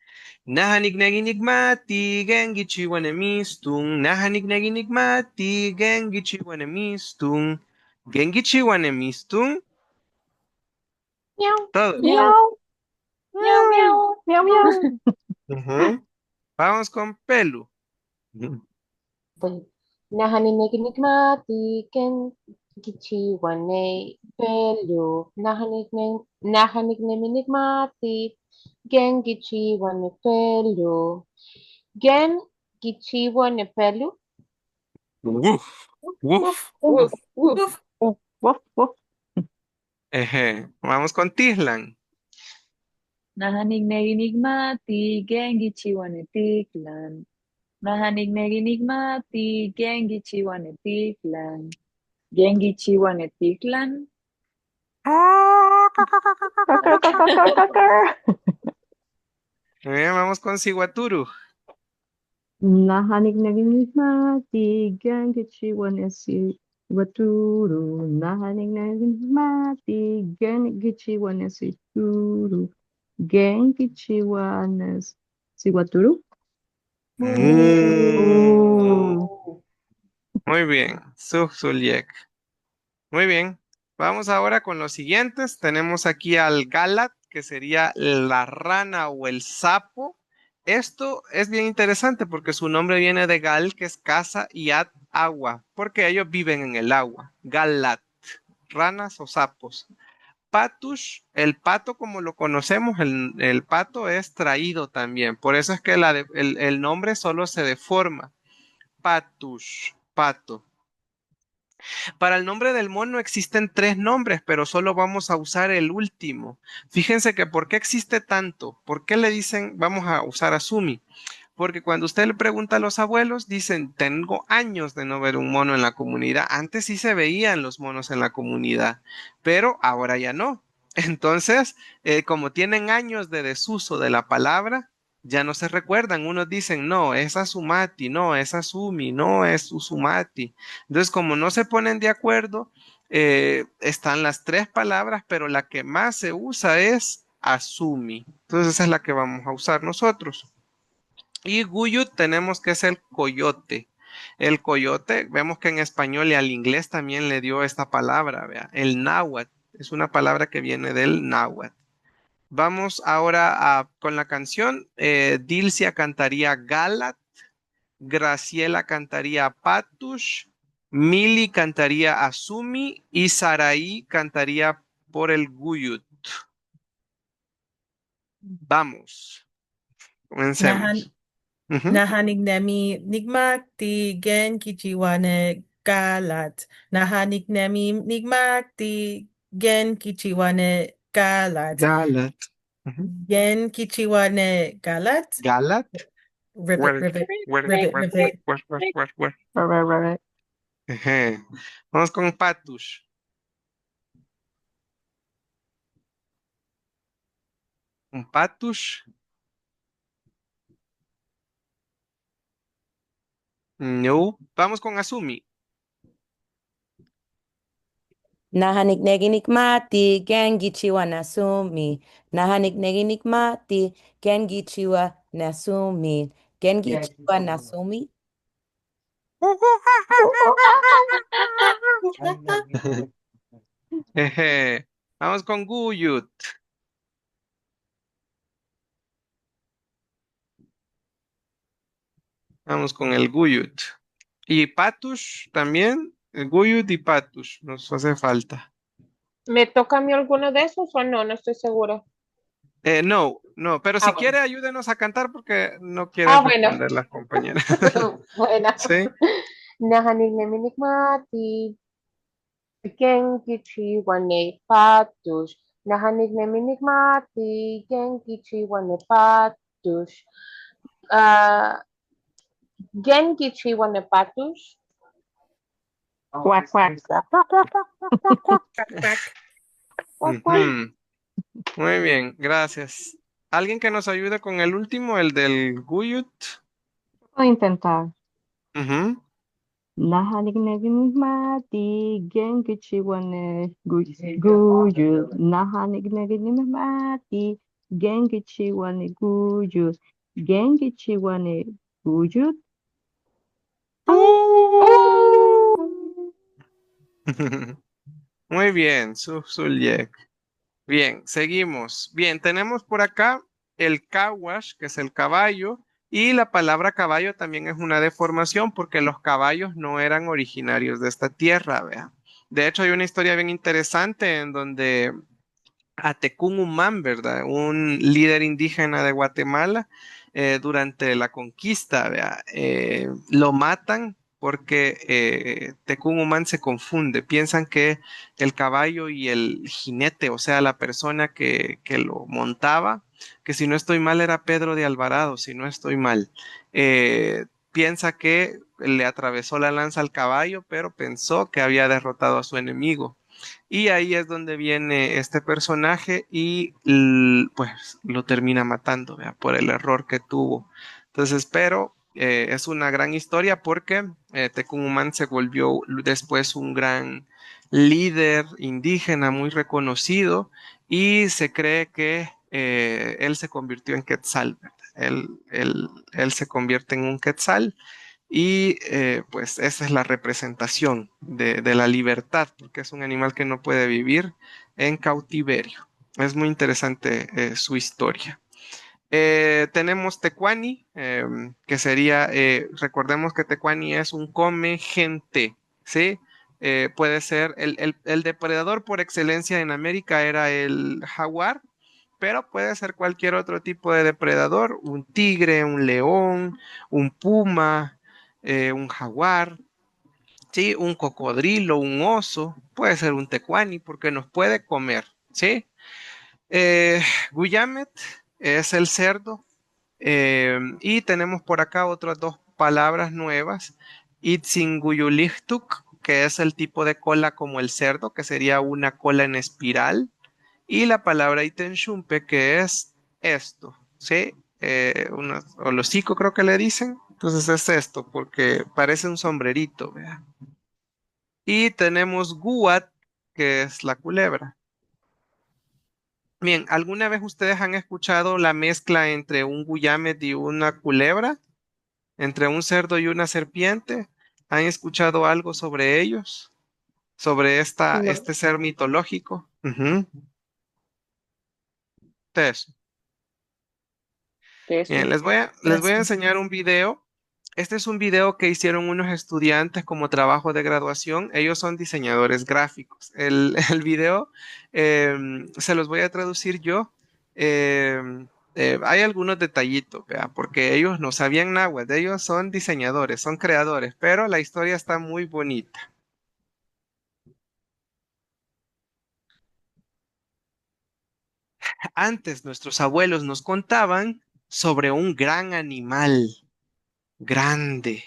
Nahanikneginikmati gengichi wanemistun. Nahanikneginikmati gengichi wanemistun. Gengichi wanemistun. Miau, Todo. miau, miau, miau, miau, miau. Ujú. Vamos con Pelu. Pues, Nahaninikmati ken kichi wane pelu. Nahaniknemati Gengichi Wanepelu. Gengichi Wanepelu. Uf, uf. Uf, uf. Uf. Woof, woof. Eje. Vamos con Tislan. Nahanigneginigmati, Gengichi Wanetiklan. Nahanigneginigmati, Gengichi Wanetiklan. Gengichi Wanetiklan. Muy bien, vamos con Siguaturu. Nahanignaginigmati, Gengichi Wanesi Waturu. Nahanignaginigmati, Gengichi Wanesi Turu. Gengichi Wanesi Waturu. Mm. Muy bien, Zuliek. Muy bien. Vamos ahora con los siguientes. Tenemos aquí al Galat, que sería la rana o el sapo. Esto es bien interesante porque su nombre viene de Gal, que es casa, y At, agua, porque ellos viven en el agua. Galat, ranas o sapos. Patush, el pato como lo conocemos, el pato es traído también. Por eso es que el nombre solo se deforma. Patush, pato. Para el nombre del mono existen tres nombres, pero solo vamos a usar el último. Fíjense que ¿por qué existe tanto? ¿Por qué le dicen vamos a usar Asumi? Porque cuando usted le pregunta a los abuelos, dicen, tengo años de no ver un mono en la comunidad. Antes sí se veían los monos en la comunidad, pero ahora ya no. Entonces, como tienen años de desuso de la palabra, ya no se recuerdan. Unos dicen, no, es Asumati, no, es Asumi, no, es Usumati. Entonces, como no se ponen de acuerdo, están las tres palabras, pero la que más se usa es Asumi. Entonces, esa es la que vamos a usar nosotros. Y Guyut tenemos que es el coyote. El coyote, vemos que en español y al inglés también le dio esta palabra, vea, el náhuatl. Es una palabra que viene del náhuatl. Vamos ahora con la canción. Dilcia cantaría Galat, Graciela cantaría Patush, Mili cantaría Asumi y Saraí cantaría por el Guyut. Vamos, comencemos. Ujú. Nahanignemi nigmakti Gengichi Wane Galat. Nahanignemi nigmakti Gengichi Wane Galat. Galat. Ujú. Gengichi Wane Galat. Galat. Ribbit, ribbit, ribbit, ribbit. Right. Ejé. Vamos con Patush. Un Patush. No. Vamos con Asumi. Nahanikneginikmati, Gengichiwa Nasumi. Nahanikneginikmati, Gengichiwa Nasumi. Gengichiwa Nasumi. Ejé. Vamos con Guyut. Vamos con el Guyut. Y Patush también. El Guyut y Patush. Nos hace falta. ¿Me toca a mí alguno de esos o no? No estoy seguro. No, no. Pero si Bueno. quiere, ayúdenos a cantar porque no quiere Bueno. responder las compañeras. Bueno. Sí. Nahanigneminigmati. Gengichi Wane Patush. Nahanigneminigmati. Gengichi Wane Patush. Gengichi Wane Patush. Quack, quack. Ujú. Muy bien, gracias. ¿Alguien que nos ayude con el último, el del Guyut? Voy a intentar. Ujú. Nahanignaginigmati, Gengichi Wane Guyu. Nahanignaginigmati, Gengichi Wane Guyu. Gengichi Wane Guyu. Muy bien, Zuliek. Bien, seguimos. Bien, tenemos por acá el kawash, que es el caballo, y la palabra caballo también es una deformación porque los caballos no eran originarios de esta tierra, vea. De hecho, hay una historia bien interesante en donde a Tecún Umán, ¿verdad? Un líder indígena de Guatemala durante la conquista, ¿verdad? Lo matan porque Tecún Umán se confunde. Piensan que el caballo y el jinete, o sea, la persona que lo montaba, que si no estoy mal era Pedro de Alvarado, si no estoy mal. Piensa que le atravesó la lanza al caballo, pero pensó que había derrotado a su enemigo. Y ahí es donde viene este personaje y pues lo termina matando, ¿verdad? Por el error que tuvo. Entonces, pero es una gran historia porque Tecumán se volvió después un gran líder indígena muy reconocido y se cree que él se convirtió en Quetzal, ¿verdad? Él se convierte en un Quetzal y pues esa es la representación de la libertad, porque es un animal que no puede vivir en cautiverio. Es muy interesante su historia. Tenemos Tecuani, que sería, recordemos que Tecuani es un come gente, ¿sí? Puede ser, el depredador por excelencia en América era el jaguar, pero puede ser cualquier otro tipo de depredador, un tigre, un león, un puma, un jaguar, ¿sí? Un cocodrilo, un oso, puede ser un tecuani porque nos puede comer, ¿sí? Guyamet es el cerdo, y tenemos por acá otras dos palabras nuevas. Itzinguyulihtuk, que es el tipo de cola como el cerdo, que sería una cola en espiral. Y la palabra Itenshumpe, que es esto, ¿sí? Holocico creo que le dicen. Entonces es esto, porque parece un sombrerito, ¿vea? Y tenemos Guat, que es la culebra. Bien, ¿alguna vez ustedes han escuchado la mezcla entre un guyamet y una culebra? ¿Entre un cerdo y una serpiente? ¿Han escuchado algo sobre ellos? ¿Sobre No, este ser mitológico? Ujú. Ustedes. de Bien, eso. les voy a Gracias. enseñar un video. Este es un video que hicieron unos estudiantes como trabajo de graduación. Ellos son diseñadores gráficos. El video se los voy a traducir yo. Hay algunos detallitos, ¿vea? Porque ellos no sabían náhuatl. Ellos son diseñadores, son creadores, pero la historia está muy bonita. Antes nuestros abuelos nos contaban sobre un gran animal, grande.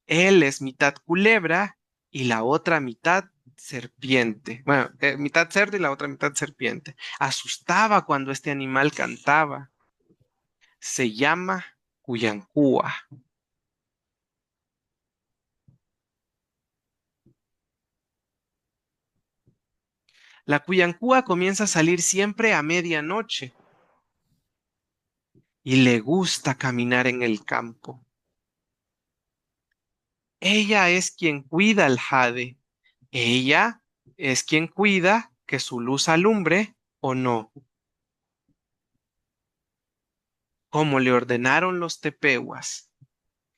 Él es mitad culebra y la otra mitad serpiente. Bueno, mitad cerdo y la otra mitad serpiente. Asustaba cuando este animal cantaba. Se llama Cuyancúa. La Cuyancúa comienza a salir siempre a medianoche y le gusta caminar en el campo. Ella es quien cuida al jade. Ella es quien cuida que su luz alumbre o no, como le ordenaron los tepehuas.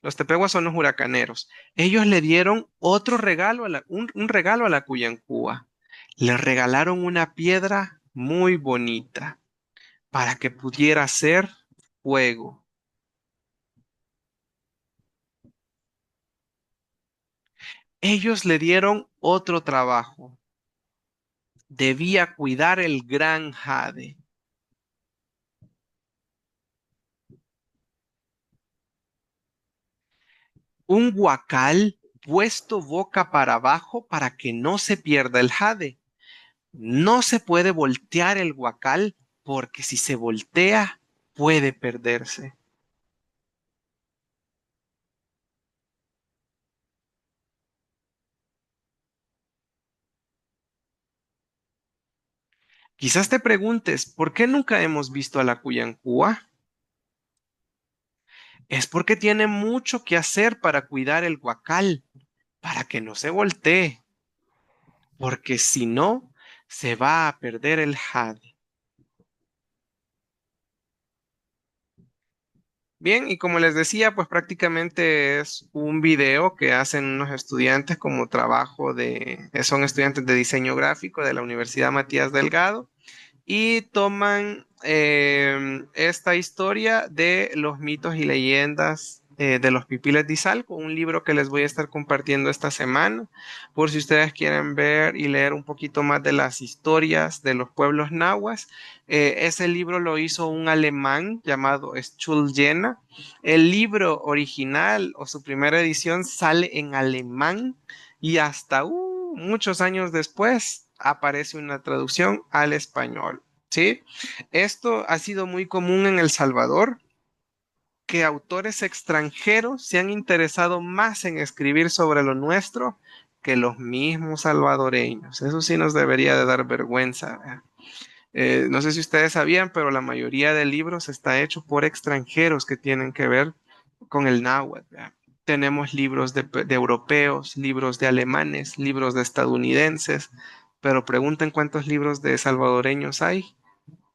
Los tepehuas son los huracaneros. Ellos le dieron otro regalo, un regalo a la Cuyancúa. Le regalaron una piedra muy bonita para que pudiera hacer fuego. Ellos le dieron otro trabajo. Debía cuidar el gran jade. Un guacal puesto boca para abajo para que no se pierda el jade. No se puede voltear el guacal porque si se voltea puede perderse. Quizás te preguntes, ¿por qué nunca hemos visto a la Cuyancúa? Es porque tiene mucho que hacer para cuidar el guacal, para que no se voltee, porque si no, se va a perder el jade. Bien, y como les decía, pues prácticamente es un video que hacen unos estudiantes como trabajo son estudiantes de diseño gráfico de la Universidad Matías Delgado y toman esta historia de los mitos y leyendas de los Pipiles de Izalco, un libro que les voy a estar compartiendo esta semana, por si ustedes quieren ver y leer un poquito más de las historias de los pueblos nahuas. Ese libro lo hizo un alemán llamado Schuljena. El libro original o su primera edición sale en alemán y hasta muchos años después aparece una traducción al español. ¿Sí? Esto ha sido muy común en El Salvador, que autores extranjeros se han interesado más en escribir sobre lo nuestro que los mismos salvadoreños. Eso sí nos debería de dar vergüenza. ¿Verdad? No sé si ustedes sabían, pero la mayoría de libros está hecho por extranjeros que tienen que ver con el náhuatl. ¿Verdad? Tenemos libros de europeos, libros de alemanes, libros de estadounidenses, pero pregunten cuántos libros de salvadoreños hay.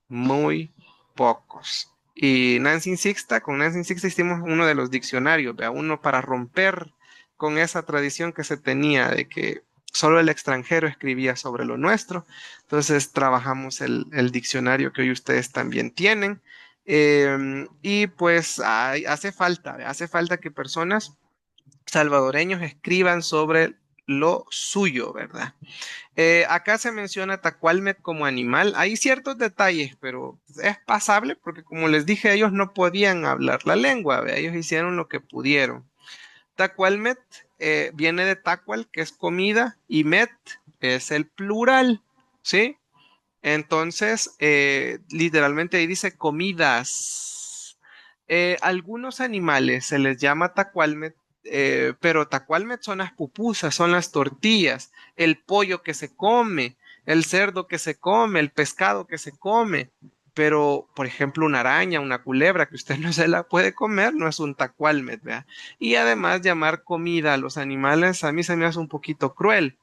Muy pocos. Y con Nancy Sixta hicimos uno de los diccionarios, ¿vea? Uno para romper con esa tradición que se tenía de que solo el extranjero escribía sobre lo nuestro. Entonces trabajamos el diccionario que hoy ustedes también tienen. Y pues hace falta, ¿vea? Hace falta que personas salvadoreños escriban sobre lo suyo, ¿verdad? Acá se menciona Tacualmet como animal. Hay ciertos detalles, pero es pasable porque como les dije, ellos no podían hablar la lengua, ¿ve? Ellos hicieron lo que pudieron. Tacualmet viene de tacual, que es comida, y met es el plural, ¿sí? Entonces, literalmente ahí dice comidas. Algunos animales se les llama tacualmet, pero tacualmet son las pupusas, son las tortillas, el pollo que se come, el cerdo que se come, el pescado que se come. Pero, por ejemplo, una araña, una culebra que usted no se la puede comer, no es un tacualmet, ¿vea? Y además llamar comida a los animales a mí se me hace un poquito cruel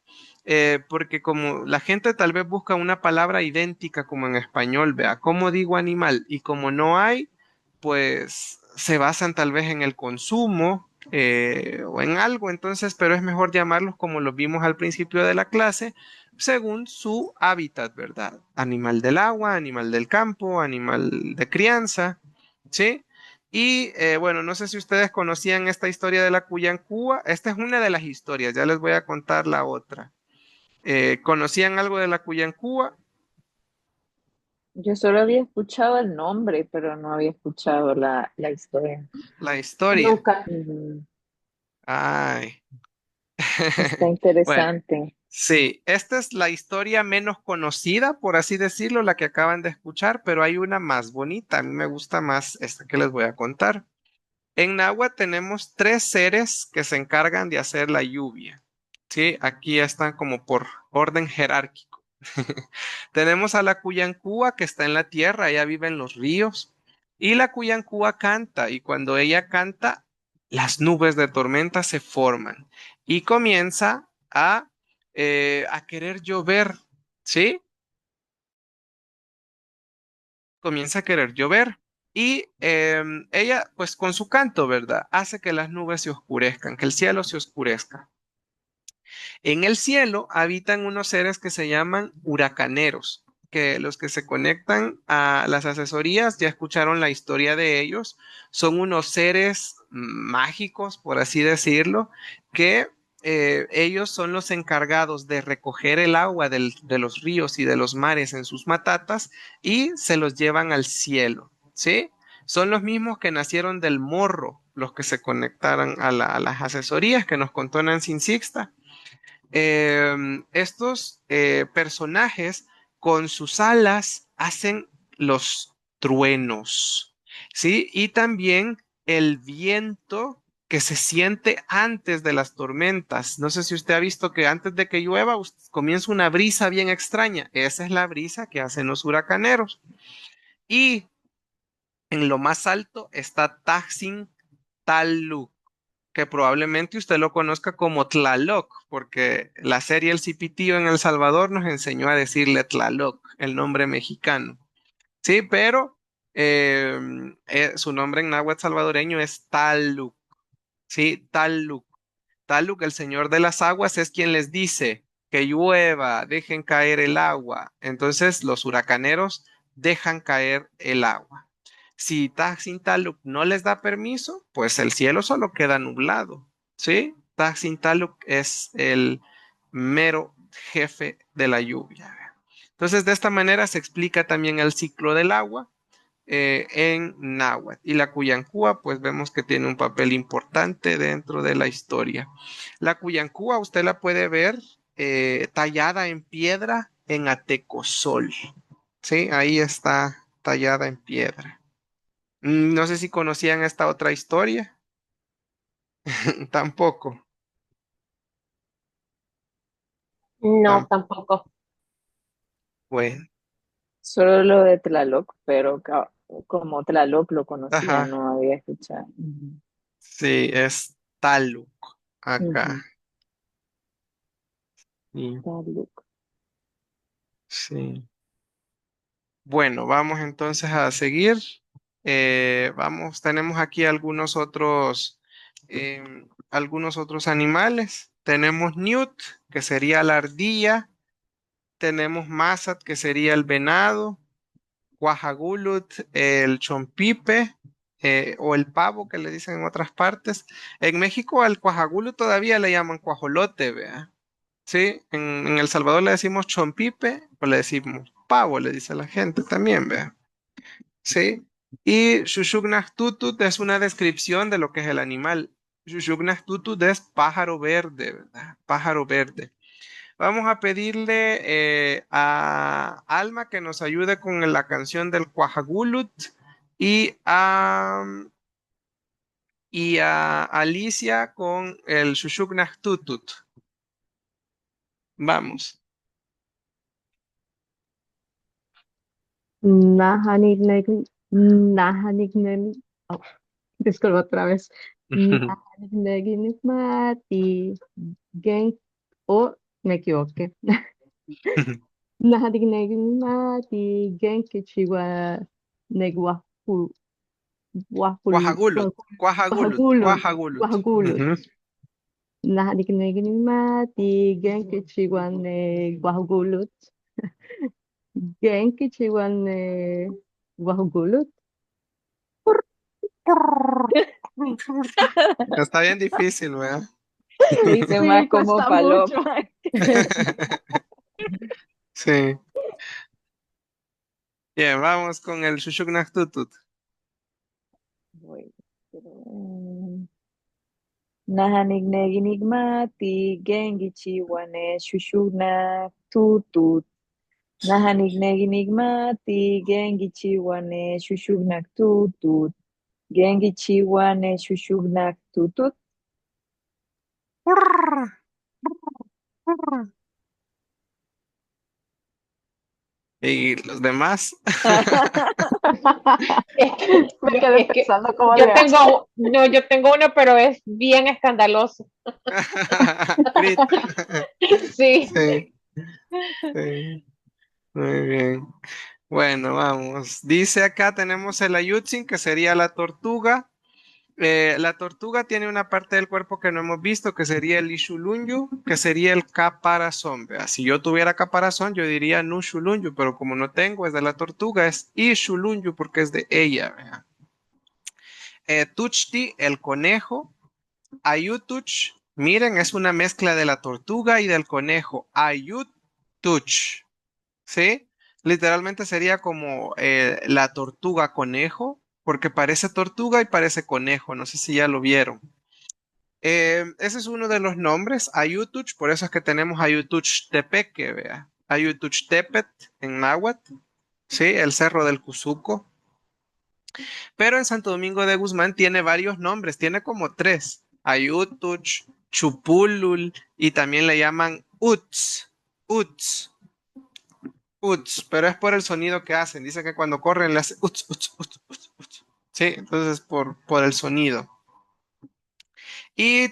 porque como la gente tal vez busca una palabra idéntica como en español, vea, ¿cómo digo animal? Y como no hay, pues se basan tal vez en el consumo o en algo, entonces, pero es mejor llamarlos como los vimos al principio de la clase, según su hábitat, ¿verdad? Animal del agua, animal del campo, animal de crianza, ¿sí? Y bueno, no sé si ustedes conocían esta historia de la Cuyancúa. Esta es una de las historias, ya les voy a contar la otra. ¿Conocían algo de la Cuyancúa? Yo solo había escuchado el nombre, pero no había escuchado la historia. La historia. Nunca. Ujú. Ay. Está Bueno, interesante. sí, esta es la historia menos conocida, por así decirlo, la que acaban de escuchar, pero hay una más bonita. A mí me gusta más esta que les voy a contar. En Nahua tenemos tres seres que se encargan de hacer la lluvia. Sí, aquí están como por orden jerárquico. Tenemos a la Cuyancúa que está en la tierra, ella vive en los ríos. Y la Cuyancúa canta, y cuando ella canta, las nubes de tormenta se forman y comienza a querer llover, ¿sí? Comienza a querer llover. Y ella, pues con su canto, ¿verdad? Hace que las nubes se oscurezcan, que el cielo se oscurezca. En el cielo habitan unos seres que se llaman huracaneros, que los que se conectan a las asesorías ya escucharon la historia de ellos. Son unos seres mágicos, por así decirlo, que ellos son los encargados de recoger el agua de los ríos y de los mares en sus matatas y se los llevan al cielo, ¿sí? Son los mismos que nacieron del morro, los que se conectaron a las asesorías que nos contó Nancy Sixta. Estos personajes con sus alas hacen los truenos, ¿sí? Y también el viento que se siente antes de las tormentas. No sé si usted ha visto que antes de que llueva comienza una brisa bien extraña. Esa es la brisa que hacen los huracaneros. Y en lo más alto está Taxin Taluk, que probablemente usted lo conozca como Tlaloc, porque la serie El Cipitío en El Salvador nos enseñó a decirle Tlaloc, el nombre mexicano. Sí, pero Su nombre en náhuatl salvadoreño es Taluk. Sí, Taluk. Taluk, el señor de las aguas, es quien les dice que llueva, dejen caer el agua. Entonces los huracaneros dejan caer el agua. Si Taksin Taluk no les da permiso, pues el cielo solo queda nublado. ¿Sí? Taksin Taluk es el mero jefe de la lluvia. Entonces, de esta manera se explica también el ciclo del agua en náhuatl. Y la Cuyancúa, pues vemos que tiene un papel importante dentro de la historia. La Cuyancúa usted la puede ver tallada en piedra en Atecosol. Sí, ahí está tallada en piedra. No sé si conocían esta otra historia. Tampoco. No, Tam- tampoco. bueno, Solo lo de Tlaloc, pero como Tlaloc lo conocía, ajá. no había escuchado. Ujú. Sí, es Taluk acá. Ujú. Sí, Tlaloc. sí. Bueno, vamos entonces a seguir. Tenemos aquí algunos otros animales. Tenemos Newt, que sería la ardilla. Tenemos Massat, que sería el venado. Cuajagulut, el chompipe, o el pavo, que le dicen en otras partes. En México al cuajagulut todavía le llaman cuajolote, vea. Sí, en El Salvador le decimos chompipe, o le decimos pavo, le dice la gente también, vea. Sí. Y Shushugnachtutut es una descripción de lo que es el animal. Shushugnachtutut es pájaro verde, ¿verdad? Pájaro verde. Vamos a pedirle a Alma que nos ayude con la canción del Cuajagulut y a Alicia con el Shushugnachtutut. Vamos. Nahanignig, nahanignig, oh, disculpa otra vez. Nahanignignigmati, gen, oh, me equivoqué. Nahanignignigmati, genkichiwa, negwahu, Cuajagulut, Cuajagulut, wahagulut, Cuajagulut. wahagulut. Ujú. Nahanignignigmati, genkichiwa, negwahugulut, genkichiwa, negwahugulut. Está bien difícil, ¿verdad? Dice más Sí, como cuesta mucho. paloma. Sí. Bien, vamos con el Shushugnachtutut. Voy, Nahanigneginigmati, gengichi wane, shushuna, tutut. Nahanigneginigmati, gengichi wane, shushugna, tutut. Gengichi wane, shushugna, tutut. Y los demás. Me quedé Es que pensando cómo yo le hace. tengo, no, yo tengo uno, pero es bien escandaloso. Grita. Sí. Sí, sí. Muy bien. Bueno, vamos. Dice acá tenemos el ayutsin, que sería la tortuga. La tortuga tiene una parte del cuerpo que no hemos visto, que sería el ishulunyu, que sería el caparazón. Vea, si yo tuviera caparazón, yo diría nushulunyu, pero como no tengo, es de la tortuga, es ishulunyu porque es de ella. Vea. Tuchti, el conejo. Ayutuch, miren, es una mezcla de la tortuga y del conejo. Ayutuch, ¿sí? Literalmente sería como la tortuga conejo, porque parece tortuga y parece conejo. No sé si ya lo vieron. Ese es uno de los nombres, Ayutuch, por eso es que tenemos Ayutuch Tepeque, vea. Ayutuch Tepet en náhuatl, ¿sí? El cerro del Cuzuco. Pero en Santo Domingo de Guzmán tiene varios nombres, tiene como tres. Ayutuch, Chupulul y también le llaman Uts, Uts, Uts, pero es por el sonido que hacen. Dice que cuando corren le hace Uts, Uts, Uts, Uts, Uts. Sí, entonces por el sonido. Y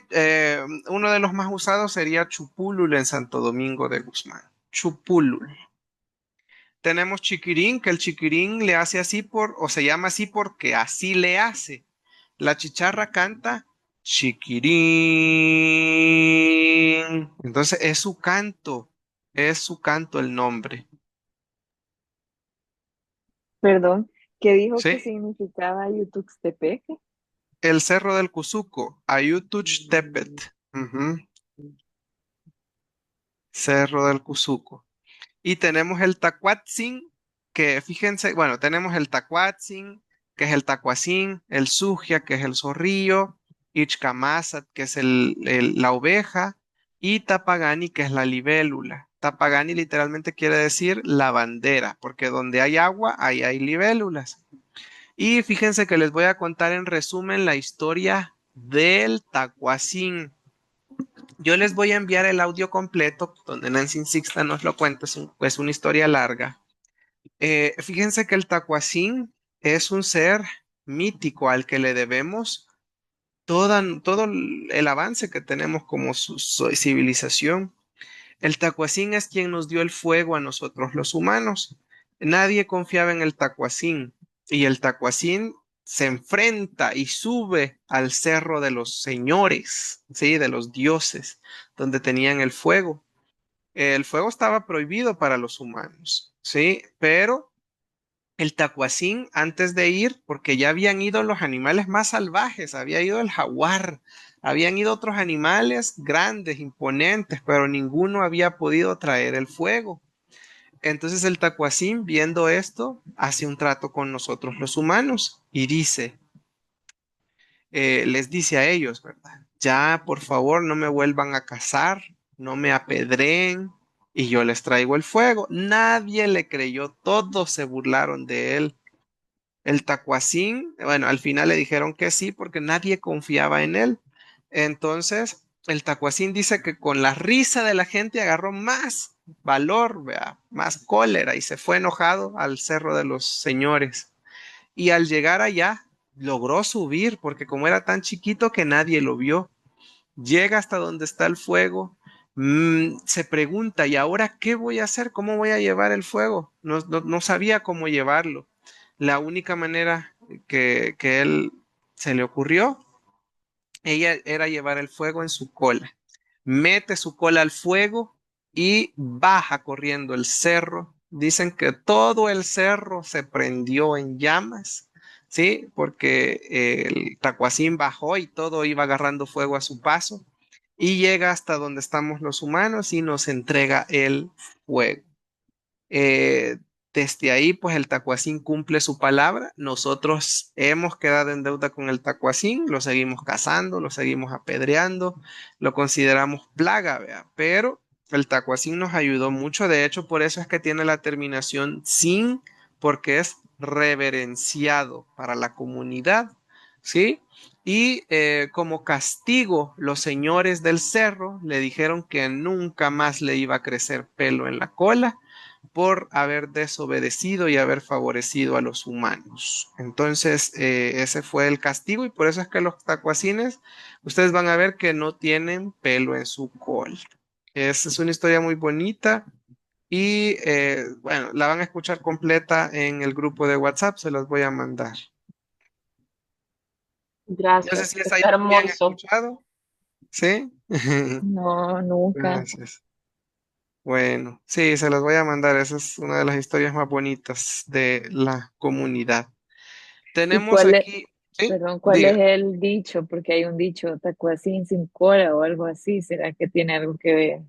uno de los más usados sería Chupulul en Santo Domingo de Guzmán. Chupulul. Tenemos chiquirín, que el chiquirín le hace así o se llama así porque así le hace. La chicharra canta chiquirín. Entonces es su canto el nombre. Perdón, ¿qué dijo que ¿Sí? significaba Yutuxtepeque? El cerro del Cuzuco, Ayutuxtepet. Ujú, Cerro del Cuzuco. Y tenemos el Tacuatzin, que fíjense, bueno, tenemos el Tacuatzin, que es el Tacuacín, el Sugia, que es el zorrillo, Ichcamazat, que es la oveja, y Tapagani, que es la libélula. Tapagani literalmente quiere decir la bandera, porque donde hay agua, ahí hay libélulas. Y fíjense que les voy a contar en resumen la historia del Tacuacín. Yo les voy a enviar el audio completo, donde Nancy Sixta nos lo cuenta, es una historia larga. Fíjense que el Tacuacín es un ser mítico al que le debemos todo el avance que tenemos como su civilización. El Tacuacín es quien nos dio el fuego a nosotros los humanos. Nadie confiaba en el Tacuacín y el Tacuacín se enfrenta y sube al cerro de los señores, ¿sí? De los dioses, donde tenían el fuego. El fuego estaba prohibido para los humanos, ¿sí? Pero el Tacuacín, antes de ir, porque ya habían ido los animales más salvajes, había ido el jaguar, habían ido otros animales grandes, imponentes, pero ninguno había podido traer el fuego. Entonces el Tacuacín, viendo esto, hace un trato con nosotros los humanos y les dice a ellos, ¿verdad? Ya, por favor, no me vuelvan a cazar, no me apedreen y yo les traigo el fuego. Nadie le creyó, todos se burlaron de él. El Tacuacín, bueno, al final le dijeron que sí porque nadie confiaba en él. Entonces, el Tacuacín dice que con la risa de la gente agarró más valor, vea, más cólera y se fue enojado al Cerro de los Señores. Y al llegar allá, logró subir porque como era tan chiquito que nadie lo vio, llega hasta donde está el fuego. Se pregunta, ¿y ahora qué voy a hacer? ¿Cómo voy a llevar el fuego? No sabía cómo llevarlo. La única manera que él se le ocurrió, ella era llevar el fuego en su cola. Mete su cola al fuego y baja corriendo el cerro. Dicen que todo el cerro se prendió en llamas, ¿sí? Porque el Tacuacín bajó y todo iba agarrando fuego a su paso y llega hasta donde estamos los humanos y nos entrega el fuego. Eh, Desde ahí, pues el Tacuacín cumple su palabra. Nosotros hemos quedado en deuda con el Tacuacín, lo seguimos cazando, lo seguimos apedreando, lo consideramos plaga, ¿vea? Pero el Tacuacín nos ayudó mucho. De hecho, por eso es que tiene la terminación sin, porque es reverenciado para la comunidad, ¿sí? Y como castigo, los señores del cerro le dijeron que nunca más le iba a crecer pelo en la cola por haber desobedecido y haber favorecido a los humanos. Entonces, ese fue el castigo y por eso es que los tacuacines, ustedes van a ver que no tienen pelo en su cola. Es una historia muy bonita y bueno, la van a escuchar completa en el grupo de WhatsApp, se las voy a mandar. No sé Gracias, si esa ya está la habían hermoso. escuchado. ¿Sí? No, nunca. Gracias. Bueno, sí, se las voy a mandar. Esa es una de las historias más bonitas de la comunidad. ¿Y Tenemos cuál es, aquí, ¿sí? perdón, cuál es Diga. el dicho? Porque hay un dicho, tacuacín sin cola o algo así. ¿Será que tiene algo que ver?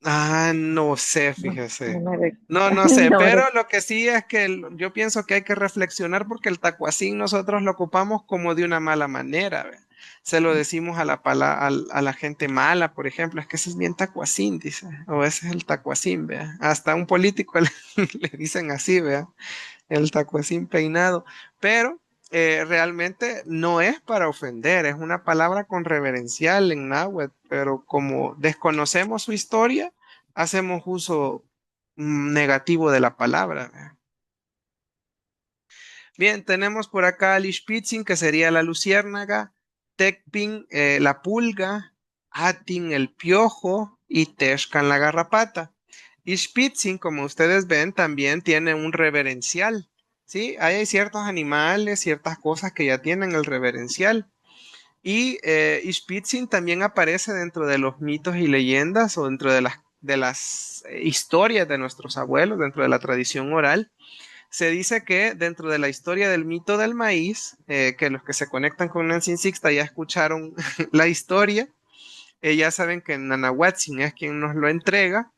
Ah, no sé, No, no fíjese. me recuerdo. No sé, No me pero recuerdo. lo que sí es que yo pienso que hay que reflexionar porque el tacuacín nosotros lo ocupamos como de una mala manera, ¿ve? Se lo decimos a la gente mala, por ejemplo, es que ese es bien tacuacín, dice, o ese es el tacuacín, vea. Hasta a un político le dicen así, vea, el tacuacín peinado, pero realmente no es para ofender, es una palabra con reverencial en náhuatl, pero como desconocemos su historia, hacemos uso negativo de la palabra. ¿Verdad? Bien, tenemos por acá al Ishpitzin, que sería la luciérnaga, Tecpin, la pulga, Atin, el piojo y Texcan, la garrapata. Ishpitzin, como ustedes ven, también tiene un reverencial. ¿Sí? Hay ciertos animales, ciertas cosas que ya tienen el reverencial. Y Ishpitzin también aparece dentro de los mitos y leyendas o dentro de las historias de nuestros abuelos, dentro de la tradición oral. Se dice que dentro de la historia del mito del maíz, que los que se conectan con Nancy Sixta ya escucharon la historia, ya saben que Nanahuatzin es quien nos lo entrega,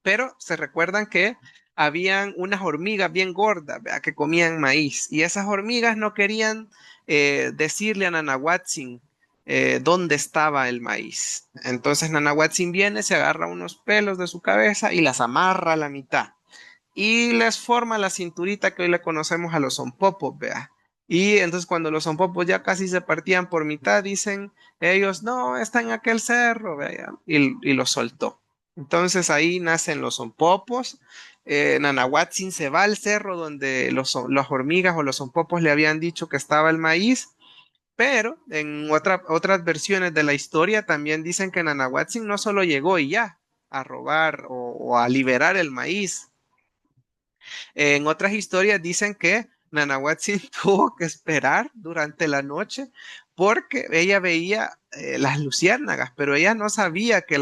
pero se recuerdan que habían unas hormigas bien gordas, ¿verdad? Que comían maíz y esas hormigas no querían decirle a Nanahuatzin dónde estaba el maíz. Entonces Nanahuatzin viene, se agarra unos pelos de su cabeza y las amarra a la mitad y les forma la cinturita que hoy le conocemos a los zompopos, vea. Y entonces cuando los zompopos ya casi se partían por mitad, dicen ellos, no, está en aquel cerro, vea, y los soltó. Entonces ahí nacen los zompopos. Nanahuatzin se va al cerro donde las hormigas o los zompopos le habían dicho que estaba el maíz, pero en otras versiones de la historia también dicen que Nanahuatzin no solo llegó y ya a robar o a liberar el maíz. En otras historias dicen que Nanahuatzin tuvo que esperar durante la noche porque ella veía las luciérnagas, pero ella no sabía que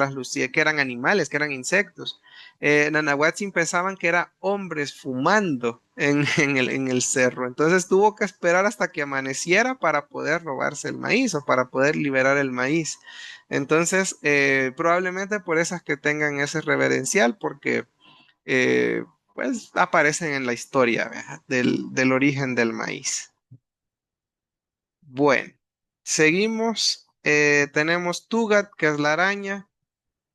que eran animales, que eran insectos. Nanahuatzin pensaban que eran hombres fumando en el cerro. Entonces tuvo que esperar hasta que amaneciera para poder robarse el maíz o para poder liberar el maíz. Entonces, probablemente por esas que tengan ese reverencial, porque eh, pues aparecen en la historia, ¿verdad? Del origen del maíz. Bueno, seguimos. Tenemos Tugat, que es la araña,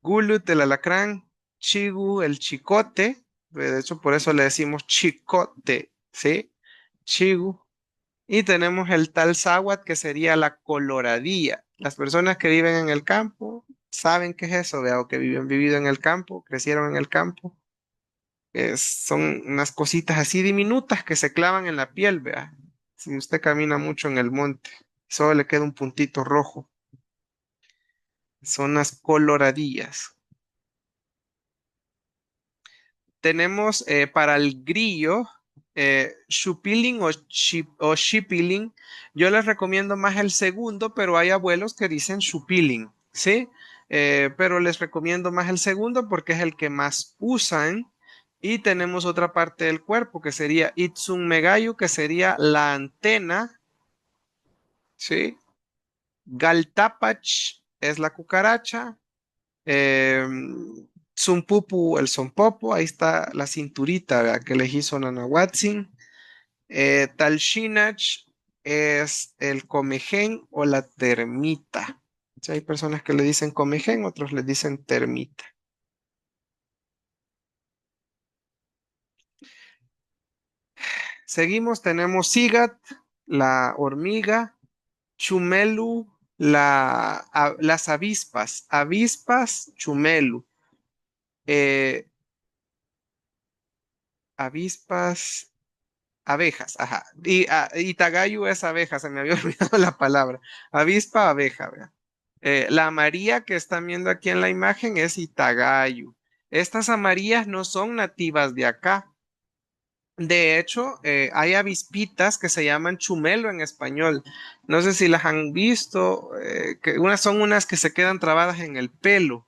Gulut, el alacrán, Chigu, el chicote. De hecho, por eso le decimos chicote, ¿sí? Chigu. Y tenemos el Talzahuat, que sería la coloradilla. Las personas que viven en el campo saben qué es eso, ¿verdad? O que han vivido en el campo, crecieron en el campo. Son unas cositas así diminutas que se clavan en la piel, vea. Si usted camina mucho en el monte, solo le queda un puntito rojo. Son las coloradillas. Tenemos para el grillo, Xupiling o Xipiling. Yo les recomiendo más el segundo, pero hay abuelos que dicen Xupiling, ¿sí? Pero les recomiendo más el segundo porque es el que más usan. Y tenemos otra parte del cuerpo que sería Itzum Megayu, que sería la antena, ¿sí? Galtapach es la cucaracha. Zumpupu, el zompopo, ahí está la cinturita, ¿verdad? Que le hizo Nanahuatzin. Talshinach es el comején o la termita. Sí, hay personas que le dicen comején, otros le dicen termita. Seguimos, tenemos Sigat, la hormiga, Chumelu, las avispas, Chumelu. Avispas, abejas, ajá. Y Tagayu es abeja, se me había olvidado la palabra. Avispa, abeja, ¿verdad? La amarilla que están viendo aquí en la imagen es Itagayu. Estas amarillas no son nativas de acá. De hecho, hay avispitas que se llaman chumelo en español. No sé si las han visto, que son unas que se quedan trabadas en el pelo,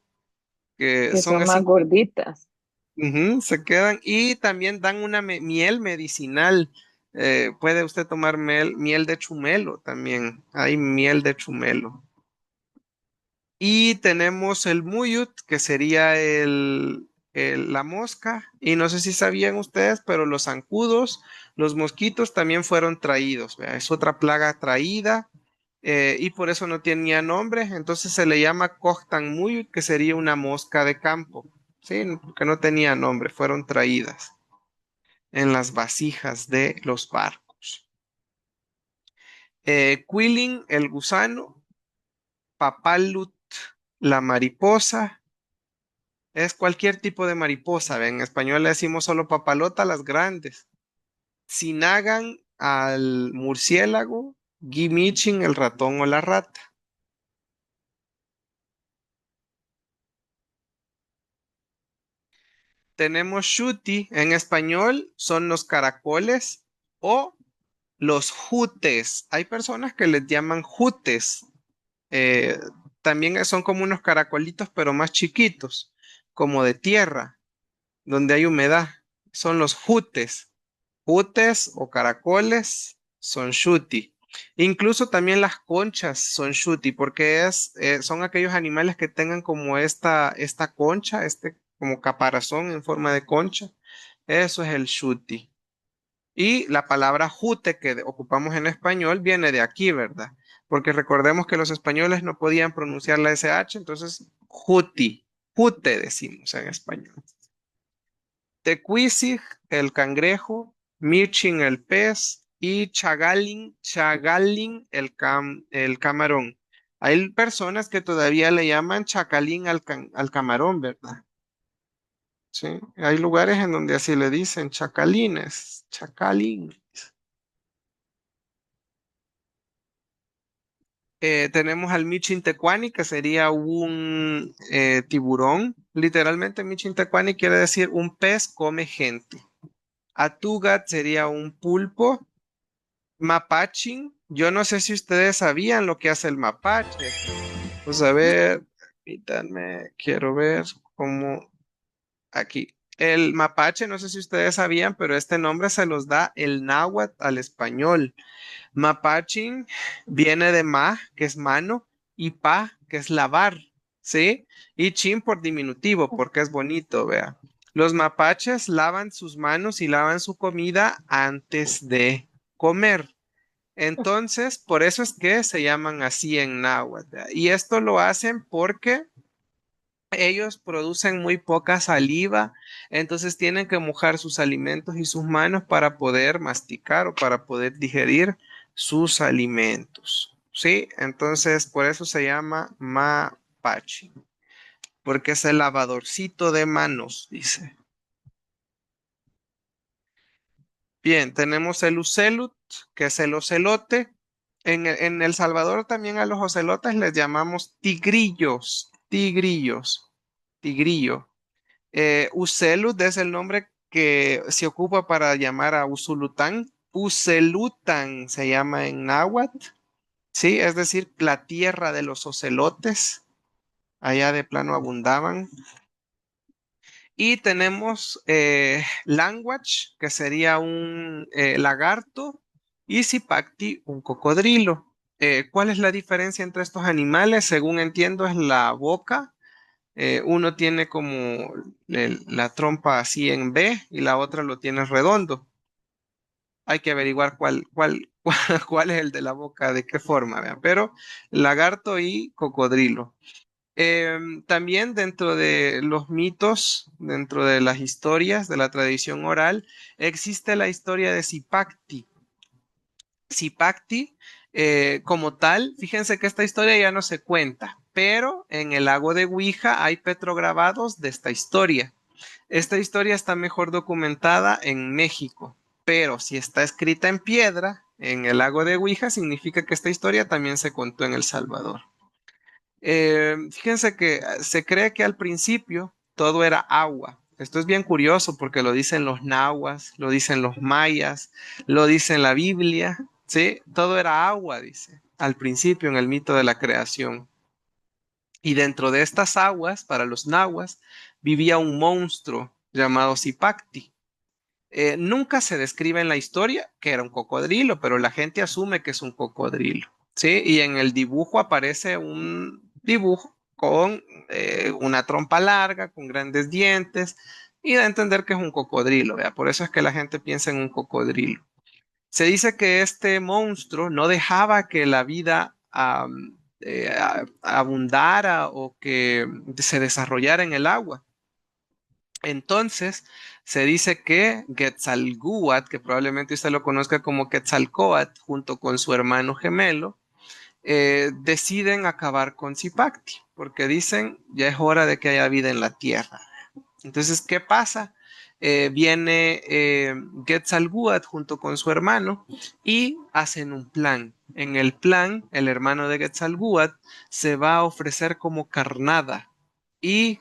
que Que son son más así. gorditas. Ujú, se quedan y también dan una miel medicinal. Puede usted tomar miel de chumelo también. Hay miel de chumelo. Y tenemos el muyut, que sería la mosca. Y no sé si sabían ustedes, pero los zancudos, los mosquitos también fueron traídos. ¿Vea? Es otra plaga traída y por eso no tenía nombre. Entonces se le llama Cojtan muyut, que sería una mosca de campo. Sí, que no tenía nombre, fueron traídas en las vasijas de los barcos. Quilling, el gusano, Papalut, la mariposa. Es cualquier tipo de mariposa. ¿Ve? En español le decimos solo papalota, las grandes. Sinagan al murciélago, Gimichin, el ratón o la rata. tenemos shuti. En español son los caracoles o los jutes. Hay personas que les llaman jutes. Eh, También son como unos caracolitos, pero más chiquitos, como de tierra, donde hay humedad. Son los jutes. Jutes o caracoles son shuti. Incluso también las conchas son shuti, porque son aquellos animales que tengan como esta concha, este como caparazón en forma de concha. Eso es el shuti. Y la palabra jute que ocupamos en español viene de aquí, ¿verdad? Porque recordemos que los españoles no podían pronunciar la SH, entonces juti, jute decimos en español. Tecuisig, el cangrejo, mirchin, el pez, y chagalín, el camarón. Hay personas que todavía le llaman chacalín al camarón, ¿verdad? Sí, hay lugares en donde así le dicen chacalines, chacalín. Tenemos al Michin tecuani, que sería un tiburón. Literalmente, Michin tecuani quiere decir un pez come gente. Atugat sería un pulpo. Mapachin, yo no sé si ustedes sabían lo que hace el mapache. Pues a ver, permítanme, quiero ver cómo aquí. El mapache, no sé si ustedes sabían, pero este nombre se los da el náhuatl al español. Mapachin viene de ma, que es mano, y pa, que es lavar, ¿sí? Y chin por diminutivo, porque es bonito, vea. Los mapaches lavan sus manos y lavan su comida antes de comer. Entonces, por eso es que se llaman así en náhuatl, ¿vea? Y esto lo hacen porque ellos producen muy poca saliva, entonces tienen que mojar sus alimentos y sus manos para poder masticar o para poder digerir sus alimentos. ¿Sí? Entonces, por eso se llama mapache, porque es el lavadorcito de manos, dice. Bien, tenemos el ucelut, que es el ocelote. En El Salvador también a los ocelotes les llamamos tigrillos, tigrillo. Ucelut es el nombre que se ocupa para llamar a Usulután. Ucelutan se llama en náhuatl, ¿sí? Es decir, la tierra de los ocelotes. Allá de plano abundaban. Y tenemos language, que sería un lagarto, y Zipacti, un cocodrilo. ¿Cuál es la diferencia entre estos animales? Según entiendo, es la boca. Uno tiene como la trompa así en B y la otra lo tiene redondo. Hay que averiguar cuál es el de la boca, de qué forma, vean. Pero lagarto y cocodrilo. También dentro de los mitos, dentro de las historias de la tradición oral, existe la historia de Zipacti. Zipacti, como tal, fíjense que esta historia ya no se cuenta, pero en el lago de Ouija hay petrograbados de esta historia. Esta historia está mejor documentada en México, pero si está escrita en piedra en el lago de Ouija, significa que esta historia también se contó en El Salvador. Fíjense que se cree que al principio todo era agua. Esto es bien curioso porque lo dicen los nahuas, lo dicen los mayas, lo dice en la Biblia, ¿sí? Todo era agua, dice, al principio en el mito de la creación. Y dentro de estas aguas, para los nahuas, vivía un monstruo llamado Zipacti. Nunca se describe en la historia que era un cocodrilo, pero la gente asume que es un cocodrilo, ¿sí? Y en el dibujo aparece un dibujo con una trompa larga, con grandes dientes, y da a entender que es un cocodrilo, ¿vea? Por eso es que la gente piensa en un cocodrilo. Se dice que este monstruo no dejaba que la vida abundara o que se desarrollara en el agua. Entonces, se dice que Quetzalcóatl, que probablemente usted lo conozca como Quetzalcóatl, junto con su hermano gemelo, deciden acabar con Zipacti, porque dicen, ya es hora de que haya vida en la tierra. Entonces, ¿qué pasa? Viene Quetzalcóatl junto con su hermano y hacen un plan. En el plan, el hermano de Quetzalcóatl se va a ofrecer como carnada y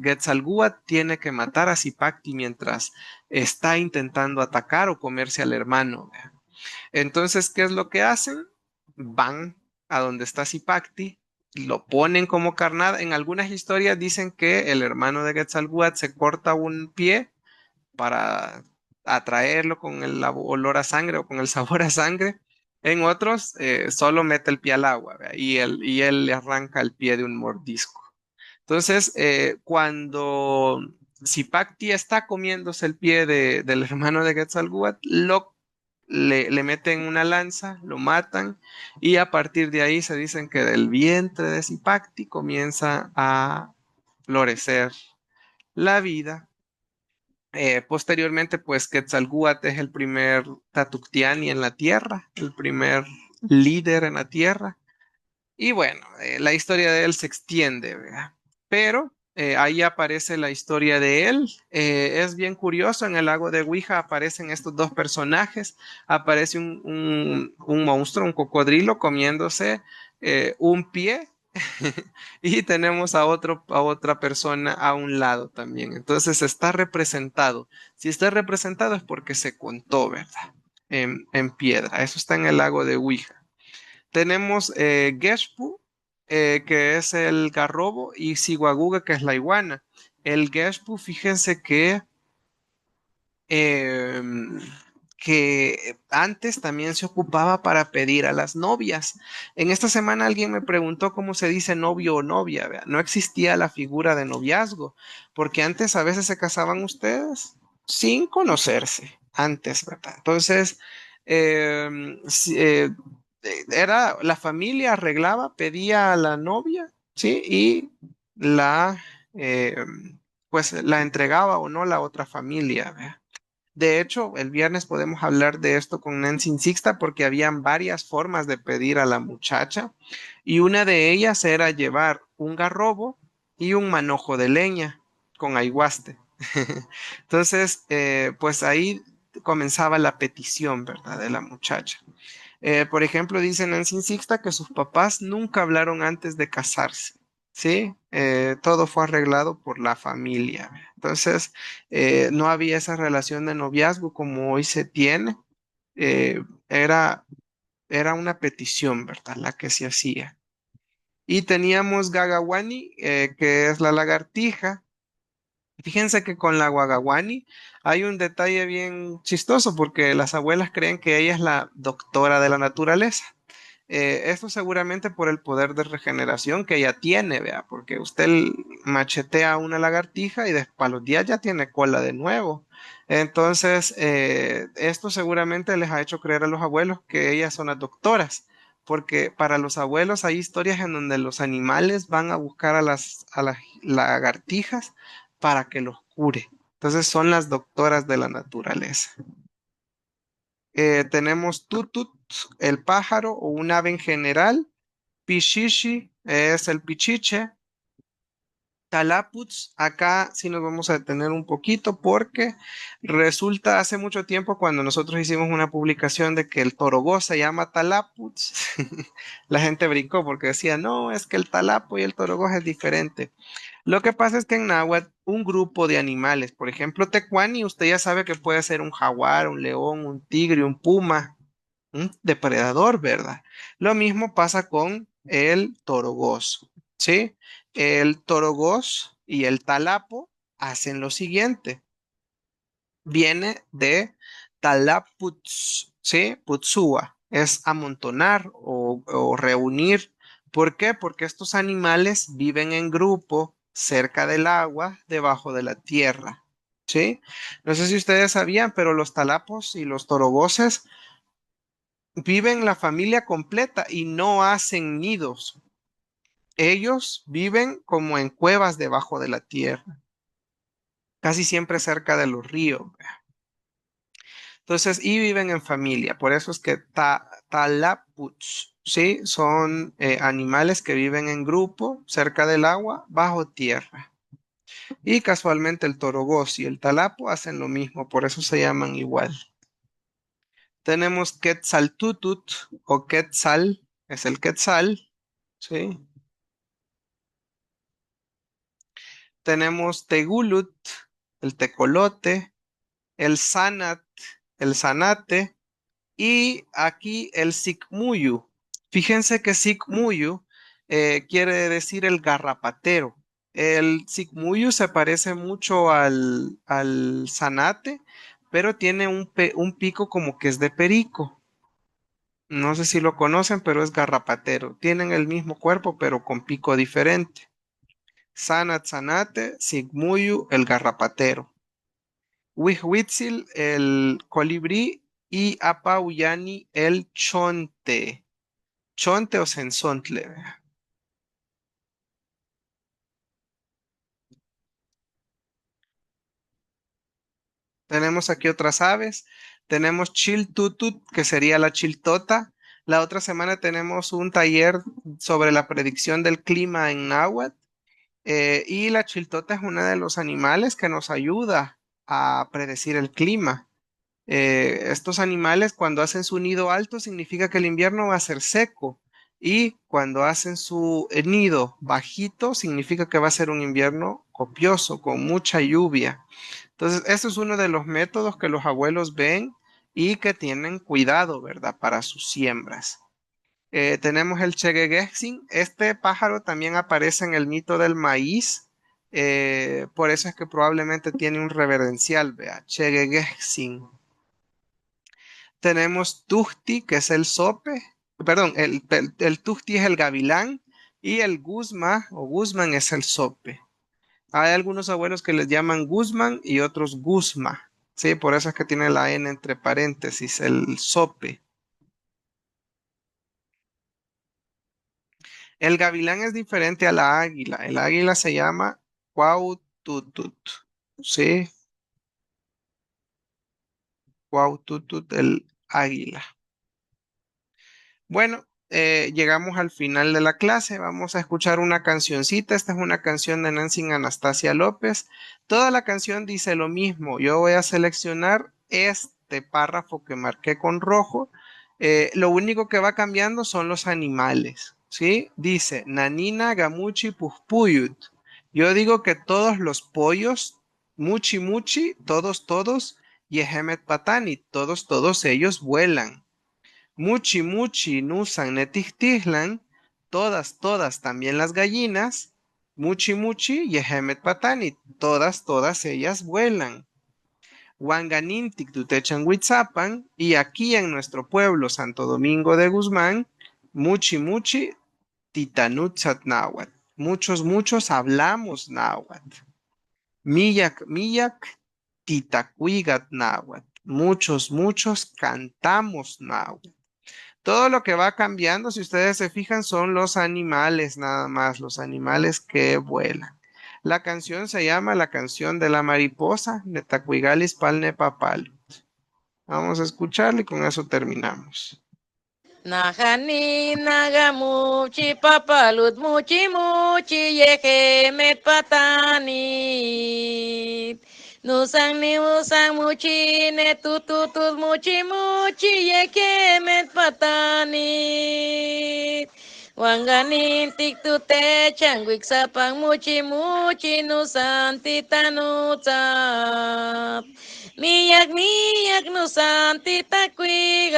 Quetzalcóatl tiene que matar a Zipacti mientras está intentando atacar o comerse al hermano. ¿Vea? Entonces, ¿qué es lo que hacen? Van a donde está Zipacti, lo ponen como carnada. En algunas historias dicen que el hermano de Quetzalcóatl se corta un pie para atraerlo con el olor a sangre o con el sabor a sangre. En otros, solo mete el pie al agua, ¿vea? Y él le arranca el pie de un mordisco. Entonces, cuando Zipacti está comiéndose el pie del hermano de Quetzalcóatl, le meten una lanza, lo matan y a partir de ahí se dicen que del vientre de Zipacti comienza a florecer la vida. Posteriormente, pues Quetzalcóatl es el primer Tatuctiani en la tierra, el primer líder en la tierra. Y bueno, la historia de él se extiende, ¿verdad? Pero ahí aparece la historia de él. Es bien curioso, en el lago de Ouija aparecen estos dos personajes. Aparece un monstruo, un cocodrilo comiéndose un pie y tenemos a otra persona a un lado también. Entonces está representado. Si está representado es porque se contó, ¿verdad? En piedra. Eso está en el lago de Ouija. Tenemos Geshpu, que es el garrobo, y Siguaguga, que es la iguana. El Geshpu, fíjense em, que antes también se ocupaba para pedir a las novias. En esta semana alguien me preguntó cómo se dice novio o novia. Vea. No existía la figura de noviazgo, porque antes a veces se casaban ustedes sin conocerse, antes, ¿verdad? Entonces, era la familia arreglaba, pedía a la novia, ¿sí? Y la, pues la entregaba o no la otra familia, ¿vea? De hecho, el viernes podemos hablar de esto con Nancy Sixta porque habían varias formas de pedir a la muchacha y una de ellas era llevar un garrobo y un manojo de leña con aiguaste. Entonces, pues ahí comenzaba la petición, ¿verdad? De la muchacha. Por ejemplo, dice Nancy Sixta que sus papás nunca hablaron antes de casarse, ¿sí? Todo fue arreglado por la familia. Entonces, no había esa relación de noviazgo como hoy se tiene. Eh, era, era una petición, ¿verdad? La que se hacía. Y teníamos Gagawani, que es la lagartija. Fíjense que con la Wagawani hay un detalle bien chistoso porque las abuelas creen que ella es la doctora de la naturaleza. Esto seguramente por el poder de regeneración que ella tiene, vea, porque usted machetea una lagartija y después a los días ya tiene cola de nuevo. Entonces, esto seguramente les ha hecho creer a los abuelos que ellas son las doctoras, porque para los abuelos hay historias en donde los animales van a buscar a las lagartijas para que los cure. Entonces son las doctoras de la naturaleza. Tenemos tutut, el pájaro o un ave en general. Pichichi es el pichiche. Talaputs, acá sí nos vamos a detener un poquito porque resulta hace mucho tiempo cuando nosotros hicimos una publicación de que el torogó se llama Talaputs, la gente brincó porque decía, no, es que el talapo y el torogó es diferente. Lo que pasa es que en náhuatl, un grupo de animales, por ejemplo, tecuani, usted ya sabe que puede ser un jaguar, un león, un tigre, un puma, un depredador, ¿verdad? Lo mismo pasa con el torogós, ¿sí? El torogós y el talapo hacen lo siguiente. Viene de talaputs, ¿sí? Putsúa, es amontonar o reunir. ¿Por qué? Porque estos animales viven en grupo cerca del agua, debajo de la tierra, ¿sí? No sé si ustedes sabían, pero los talapos y los torogoses viven la familia completa y no hacen nidos. Ellos viven como en cuevas debajo de la tierra, casi siempre cerca de los ríos. Entonces, y viven en familia. Por eso es que talaputs, ¿sí? Son animales que viven en grupo, cerca del agua, bajo tierra. Y casualmente el torogós y el talapo hacen lo mismo, por eso se llaman igual. Tenemos Quetzaltutut o Quetzal, es el Quetzal, ¿sí? tenemos tegulut, el tecolote, el sanat, el zanate, y aquí el sikmuyu. Fíjense que sikmuyu quiere decir el garrapatero. El sikmuyu se parece mucho al zanate, pero tiene un pico como que es de perico. No sé si lo conocen, pero es garrapatero. Tienen el mismo cuerpo, pero con pico diferente. Sanat, zanate, sikmuyu, el garrapatero. Huihuitzil, el colibrí, y Apauyani, el chonte. Chonte o sensontle. Tenemos aquí otras aves. Tenemos chiltutut, que sería la chiltota. La otra semana tenemos un taller sobre la predicción del clima en náhuatl. Y la chiltota es uno de los animales que nos ayuda a predecir el clima. Estos animales cuando hacen su nido alto significa que el invierno va a ser seco y cuando hacen su nido bajito significa que va a ser un invierno copioso con mucha lluvia. Entonces, eso es uno de los métodos que los abuelos ven y que tienen cuidado, ¿verdad? Para sus siembras. Tenemos el chegueguexin. Este pájaro también aparece en el mito del maíz. Por eso es que probablemente tiene un reverencial, vea, chegueguexin. Tenemos Tuxti, que es el sope, perdón, el Tuxti es el gavilán y el Guzma o Guzmán es el sope. Hay algunos abuelos que les llaman Guzmán y otros Guzma, ¿sí? Por eso es que tiene la N entre paréntesis, el sope. El gavilán es diferente a la águila. El águila se llama Cuaututut, ¿sí? Cuaututut, el águila. Bueno, llegamos al final de la clase. Vamos a escuchar una cancioncita. Esta es una canción de Nancy Anastasia López. Toda la canción dice lo mismo. Yo voy a seleccionar este párrafo que marqué con rojo. Lo único que va cambiando son los animales, ¿sí? Dice, Nanina Gamuchi Puspuyut. Yo digo que todos los pollos, Muchi Muchi, todos, Yehemet Patani, todos ellos vuelan. Muchi Muchi Nusan Netihtislan, todas, también las gallinas, Muchi Muchi Yehemet Patani, todas ellas vuelan. Wanganintik Tutechan Huitzapan, y aquí en nuestro pueblo Santo Domingo de Guzmán, Muchi Muchi Titanutzat Náhuatl. Muchos hablamos náhuatl. Miyak Titacuigat Náhuatl. Muchos cantamos náhuatl. Todo lo que va cambiando, si ustedes se fijan, son los animales nada más, los animales que vuelan. La canción se llama La canción de la mariposa, Netacuigalis Palne Papalut. Vamos a escucharla y con eso terminamos. Nahani nagamuchi papalut muchi yehemet patani. Nusang ni usang muchi ne tututut muchi yehemet patani. Wanganin tiktute changwik sapang muchi nusan titanutsap. Miyak nusan titakuigat.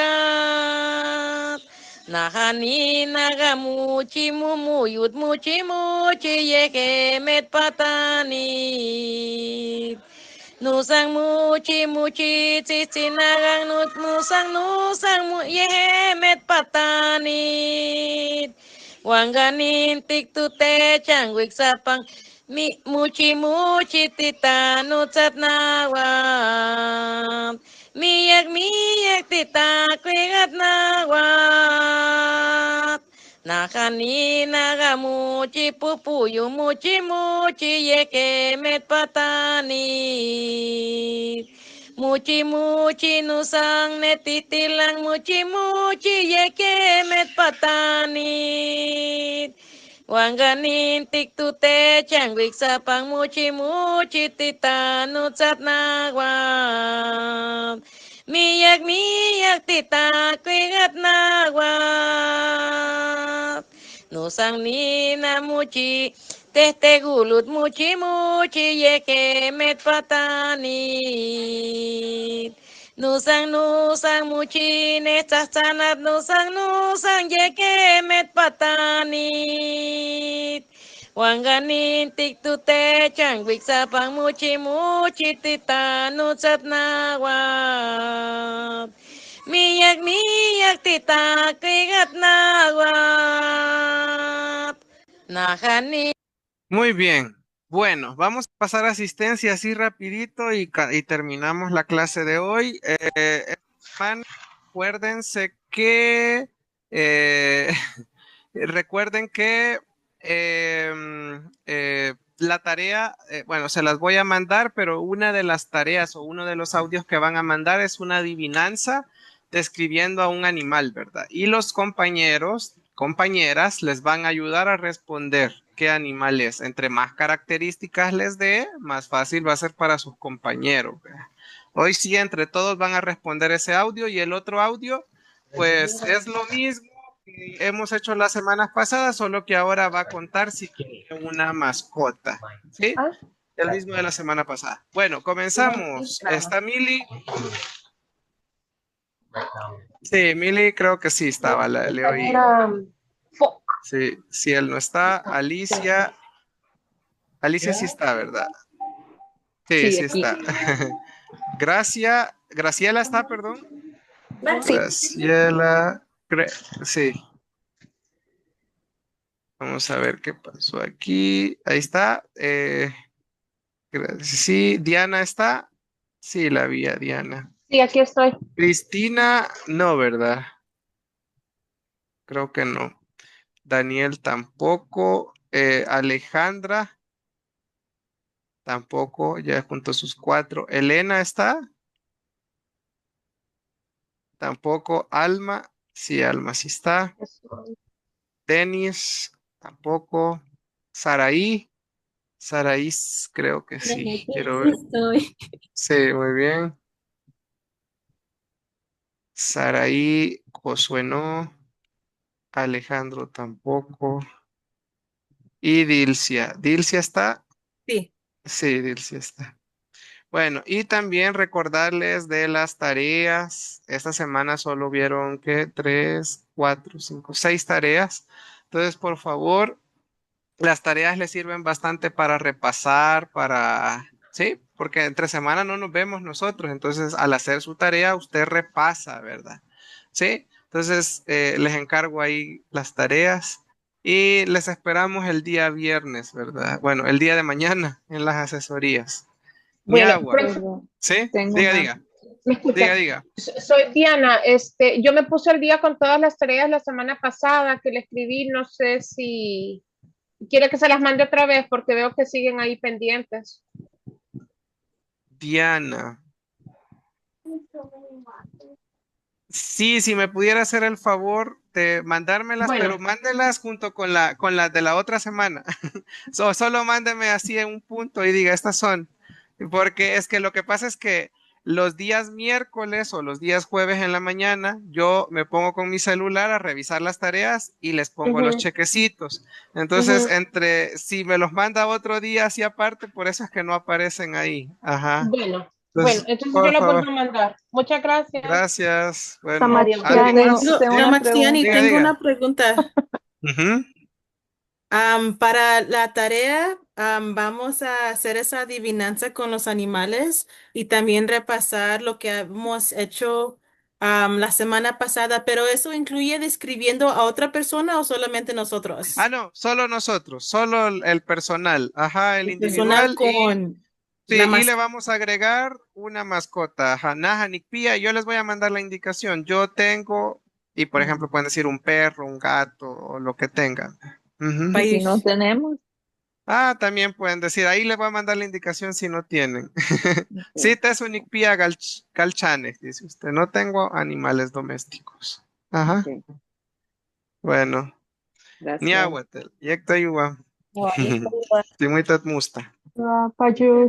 Nahani nagamuchi mumuyut muchi yehemet patani. Nusang muchi tsitsinagang nusang yehemet patani. Wanganin tiktute changwik sapang muchi titanutsat nawam. Miyak titakuigat nawat. Nahani nagamuchi pupuyu muchi yehemet patani. Muchi nusang netitilang muchi yehemet patani. Wanganin tiktute changwik sapang muchi titanutsat nawam. Miyak titakuigat nawat. Nusang nina muchi Teste gulut muchi muchi yeke met patanit. Nusang muchi nestas sanat nusang yeke met patanit. Wanganin tik tu te changwik sapang muchi muchi tita nusat nawat. Miyak tita krigat nawat. Nahani. Muy bien. Bueno, vamos a pasar a asistencia así rapidito y terminamos la clase de hoy. Acuérdense que recuerden que la tarea, bueno, se las voy a mandar, pero una de las tareas o uno de los audios que van a mandar es una adivinanza describiendo a un animal, ¿verdad? Y los compañeras les van a ayudar a responder qué animal es. Entre más características les dé, más fácil va a ser para sus compañeros, ¿verdad? Hoy sí, entre todos van a responder ese audio y el otro audio, pues es lo mismo que hemos hecho las semanas pasadas, solo que ahora va a contar si quiere una mascota, ¿sí? El mismo de la semana pasada. Bueno, comenzamos. ¿Está Mili? Sí, Mili creo que sí estaba, le oí. Sí, si él no está, Alicia sí está, ¿verdad? Sí, sí está. Graciela está, perdón. Graciela, sí. Vamos a ver qué pasó aquí. Ahí está. Sí, Diana está. Sí, la vi a Diana. Sí, aquí estoy. Cristina, no, ¿verdad? Creo que no. Daniel tampoco. Alejandra tampoco. Ya junto a sus 4. Elena está. Tampoco. Alma. Sí, Alma sí está. Denis tampoco. Saraí creo que sí. Quiero ver. Sí, muy bien. Saraí, Josué no. Alejandro tampoco. Y Dilcia. ¿Dilcia está? Sí. Sí, Dilcia está. Bueno, y también recordarles de las tareas. Esta semana solo vieron que 3, 4, 5, 6 tareas. Entonces, por favor, las tareas les sirven bastante para repasar, sí, porque entre semana no nos vemos nosotros. Entonces, al hacer su tarea, usted repasa, ¿verdad? Sí. Entonces, les encargo ahí las tareas y les esperamos el día viernes, ¿verdad? Bueno, el día de mañana en las asesorías. Bueno, ¿Sí? Tengo Diga. ¿me escucha? Diga. Soy Diana. Yo me puse al día con todas las tareas la semana pasada que le escribí. No sé si quiere que se las mande otra vez porque veo que siguen ahí pendientes. Diana. Sí, si me pudiera hacer el favor de mandármelas, Bueno. pero mándelas junto con las de la otra semana. Solo mándeme así en un punto y diga, estas son. Porque es que lo que pasa es que los días miércoles o los días jueves en la mañana, yo me pongo con mi celular a revisar las tareas y les pongo los chequecitos. Entonces, si me los manda otro día así aparte, por eso es que no aparecen ahí. Ajá. Bueno, Entonces, entonces por yo lo favor. vuelvo a mandar. Muchas gracias. Gracias. Bueno, Samariani. ¿alguien más? Maxtiani, Diga, tengo diga. una pregunta. Ujú. Para la tarea, vamos a hacer esa adivinanza con los animales y también repasar lo que hemos hecho la semana pasada, pero ¿eso incluye describiendo a otra persona o solamente nosotros? No, solo nosotros, solo el personal, ajá, el Personal individual con sí, la y le vamos a agregar una mascota, ajá, Naja, Nicpía, yo les voy a mandar la indicación, yo tengo, y por ejemplo pueden decir un perro, un gato, o lo que tengan. Ujú. ¿Y si no tenemos? También pueden decir, ahí les voy a mandar la indicación si no tienen. Sí, te es un Nicpía galchanes, dice usted, no tengo animales domésticos. Ajá, Ok, bueno. gracias. Niahuatel, yecta yuwa. Wow, Timuitat musta. Payush.